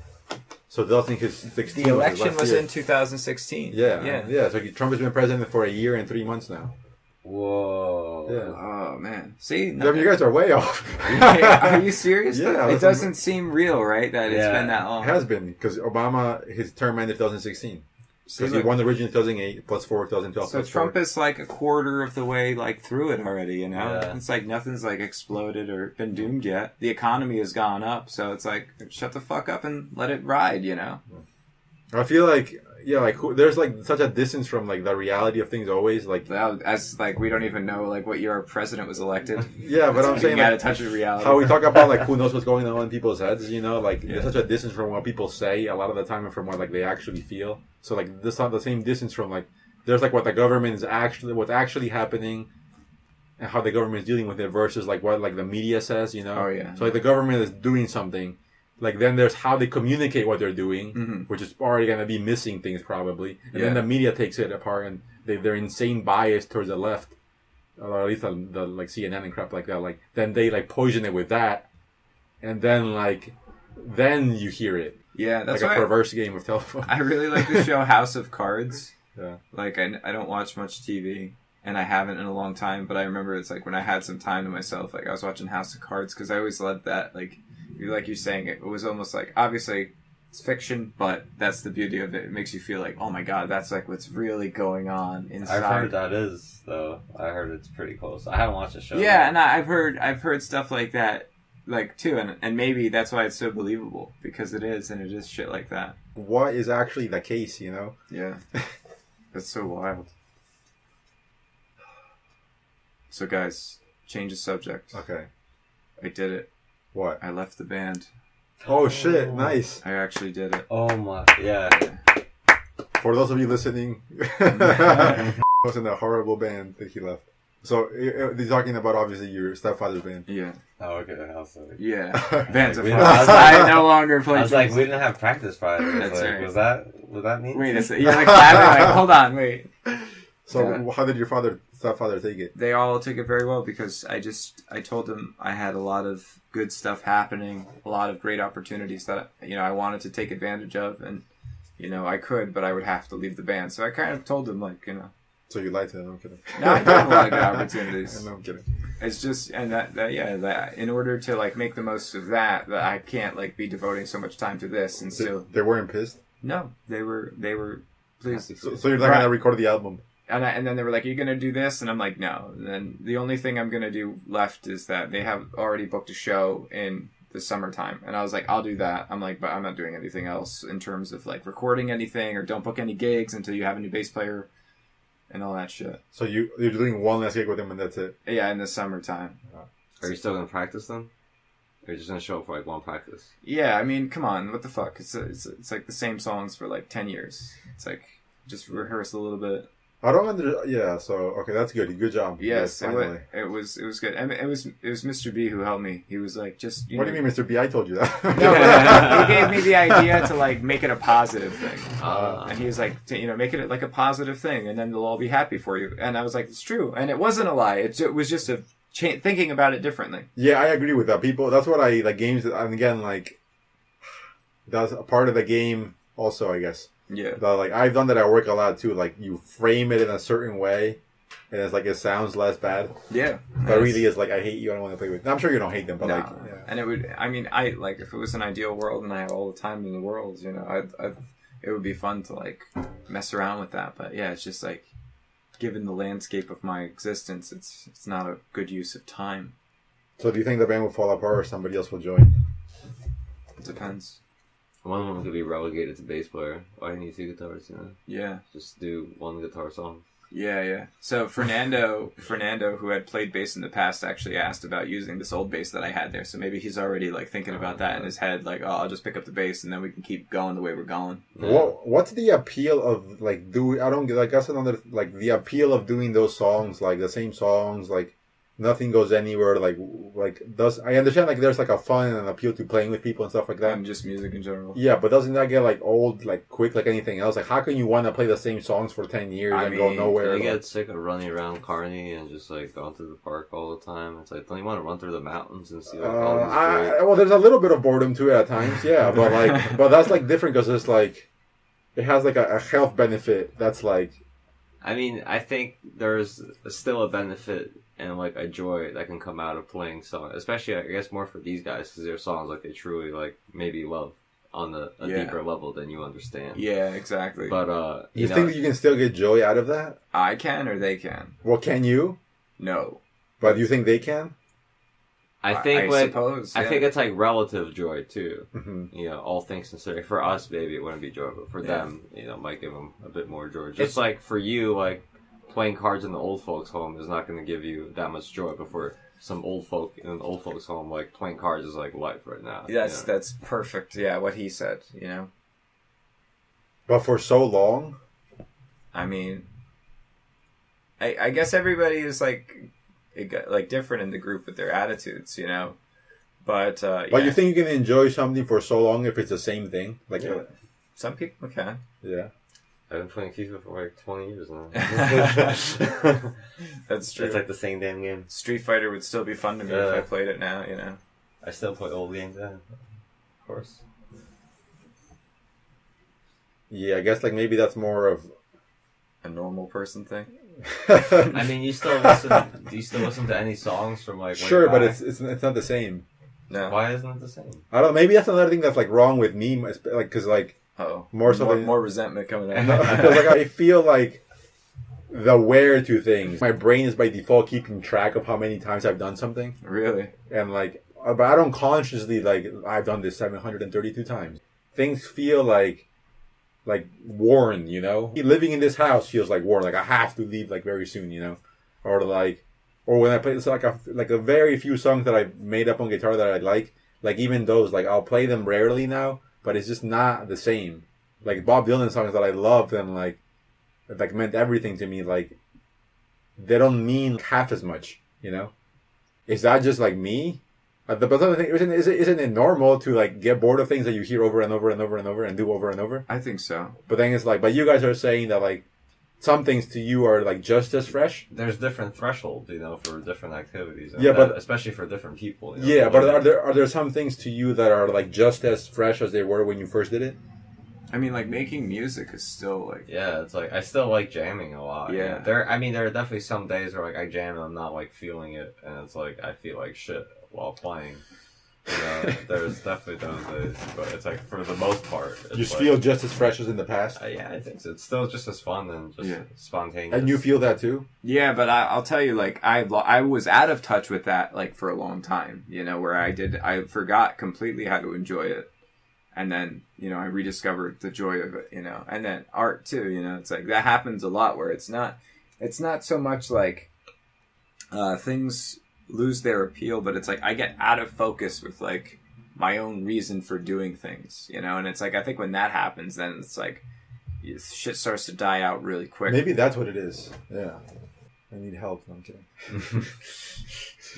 So 2016. The election was in 2016. Yeah. So Trump has been president for a year and 3 months now. Whoa. Yeah. Oh, man. See? You guys are way off. Are you serious? Yeah. It doesn't seem real, right? That it's been that long. It has been, because Obama, his term ended 2016. Because he won originally in 2008, plus 4, 2012, so Trump is like a quarter of the way like through it already, you know? Yeah. It's like nothing's like exploded or been doomed yet. The economy has gone up, so it's like, shut the fuck up and let it ride, you know? I feel like, there's like such a distance from like the reality of things always. Like, as like, we don't even know like what year our president was elected. Yeah, but I'm saying you gotta like, touch the reality. how we talk about like who knows what's going on in people's heads, you know? Like, there's such a distance from what people say a lot of the time and from what like they actually feel. So like, this not the same distance from like, there's like what the government is what's actually happening and how the government is dealing with it versus like what like the media says, you know? Oh, yeah. So like the government is doing something. Like then there's how they communicate what they're doing, which is already going to be missing things probably. And then the media takes it apart and they're insane bias towards the left. Or at least the like CNN and crap like that. Like then they like poison it with that. And then like, then you hear it. Yeah, that's like a perverse game of telephone. I really like the show House of Cards. Yeah. Like I don't watch much TV, and I haven't in a long time. But I remember it's like when I had some time to myself, like I was watching House of Cards because I always loved that. Like you're saying, it was almost like obviously it's fiction, but that's the beauty of it. It makes you feel like, oh my god, that's like what's really going on inside. I've heard that is though. I heard it's pretty close. I haven't watched the show. Yeah, and I've heard stuff like that. Like too, and maybe that's why it's so believable because it is, and it is shit like that. what is actually the case, you know? Yeah, that's so wild. So guys, change the subject. Okay. I did it. What? I left the band. Oh shit! Nice. I actually did it. Oh my, yeah. For those of you listening, was in a horrible band that he left. So he's talking about obviously your stepfather's band. Yeah. Oh, okay. I was like, Yeah. Bands of We- fun. I was I no longer I play was like, drums. we didn't have practice Friday. That's Like, right. Was that mean? Wait a second. You're like clapping. Like, hold on. Wait. So Yeah. how did your stepfather take it? They all took it very well because I told them I had a lot of good stuff happening, a lot of great opportunities that I wanted to take advantage of, and I could, but I would have to leave the band. So I kind of told them So you lied to him? I'm kidding. no, I do have a lot of good opportunities. No, I'm kidding. It's just and that in order to make the most of that I can't be devoting so much time to this and still They weren't pissed. no they were pleased. So you're not gonna record the album. And then they were like, "Are you gonna do this?" And I'm like, "No." And then the only thing I'm gonna do left is that they have already booked a show in the summertime, and I was like, "I'll do that." I'm like, "But I'm not doing anything else in terms of recording anything, or don't book any gigs until you have a new bass player, and all that shit." So you're doing one last gig with him and that's it. Yeah, in the summertime. Are you still gonna practice then? Or are you just gonna show up for one practice? Yeah, I mean, come on, what the fuck? It's like the same songs for 10 years. It's like just rehearse a little bit. I don't yeah, so okay, that's good. Good job. Yes, finally. it was good. I mean, it was Mr. B who helped me. He was like, just What do you mean, Mr. B? I told you that. He gave me the idea to make it a positive thing, and he was like, make it like a positive thing, and then they'll all be happy for you. And I was like, it's true, and it wasn't a lie. It was just thinking about it differently. Yeah, I agree with that. People, that's what I like games. And again, that's a part of the game. Also, I guess. Yeah. That, I've done that at work a lot too. You frame it in a certain way, and it's it sounds less bad. Yeah. But really is I hate you. I don't want to play with. I'm sure you don't hate them, but no. yeah. And it would. I mean, if it was an ideal world and I had all the time in the world, it would be fun to mess around with that. But yeah, it's just given the landscape of my existence, it's not a good use of time. So do you think the band will fall apart or somebody else will join? It depends. One of them could be relegated to bass player. Why do you need two guitars? Yeah. Just do one guitar song. Yeah. So Fernando, who had played bass in the past, actually asked about using this old bass that I had there. So maybe he's already thinking about that in his head. I'll just pick up the bass and then we can keep going the way we're going. Yeah. What's the appeal of I don't get. I guess another the appeal of doing those songs the same songs nothing goes anywhere. Does I understand there's a fun and an appeal to playing with people and stuff like that. And just music in general. Yeah, but doesn't that get old quick like anything else? How can you want to play the same songs for 10 years and go nowhere? You get sick of running around Kearney and just going through the park all the time. It's don't you want to run through the mountains and see all these great... Well, there's a little bit of boredom too at times. Yeah, but but that's different because it's it has a health benefit. That's I mean, I think there's still a benefit and a joy that can come out of playing songs, especially I guess more for these guys because their songs they truly maybe love on a deeper level than you understand. Yeah, exactly. But you think that you can still get joy out of that? I can or they can. Well, can you? No. But you think they can? I think I suppose. Yeah. I think it's relative joy too. Mm-hmm. All things considered. For us, maybe it wouldn't be joy, but for them, it might give them a bit more joy. Just for you, playing cards in the old folks' home is not going to give you that much joy. But for some old folk in an old folks' home, playing cards is life right now. That's perfect. Yeah, what he said. But for so long. I mean, I guess everybody is different in the group with their attitudes, But But you think you can enjoy something for so long if it's the same thing? Yeah. Some people can. Yeah. I've been playing FIFA for 20 years now. That's true. It's the same damn game. Street Fighter would still be fun to me if I played it now, I still play old games, of course. Yeah, I guess maybe that's more of a normal person thing. I mean, you still listen. Do you still listen to any songs from Sure, way but back? it's not the same. No. Why isn't it the same? I don't know. Maybe that's another thing that's wrong with me, because more resentment coming out. Because I feel the wear to things. My brain is by default keeping track of how many times I've done something. Really? And but I don't consciously I've done this 732 times. Things feel worn, Living in this house feels worn. I have to leave very soon, or or when I play, it's like a very few songs that I made up on guitar that I like even those, like I'll play them rarely now, but it's just not the same. Like Bob Dylan songs that I loved and like meant everything to me, like they don't mean half as much, you know? Is that just like me? But the other thing, isn't it normal to like get bored of things that you hear over and over and over and over and do over and over? I think so. But then it's like, but you guys are saying that like some things to you are like just as fresh. There's different thresholds, you know, for different activities. Yeah, but especially for different people. You know? Yeah, but are there some things to you that are like just as fresh as they were when you first did it? I mean, like making music is still like. Yeah, it's like I still like jamming a lot. Yeah. There are definitely some days where like I jam and I'm not like feeling it, and it's like I feel like shit while playing. You know, there's definitely those days, but it's like for the most part, it's You like, feel just as fresh as in the past. Yeah, I think so. It's still just as fun and just spontaneous. And you feel that too? Yeah, but I'll tell you, like I was out of touch with that like for a long time. You know, where I forgot completely how to enjoy it. And then, you know, I rediscovered the joy of it, you know. And then art too, you know. It's like that happens a lot where it's not so much like things lose their appeal, but it's like I get out of focus with like my own reason for doing things, you know. And it's like I think when that happens, then it's like shit starts to die out really quick. Maybe that's what it is. Yeah. I need help. No, I'm kidding.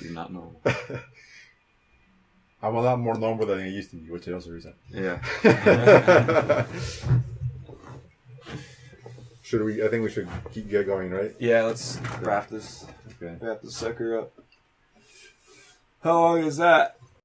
You're not normal. I'm a lot more normal than I used to be, which is also a reason. Yeah. I think we should get going, right? Yeah, let's wrap this. Okay. Wrap this sucker up. How long is that?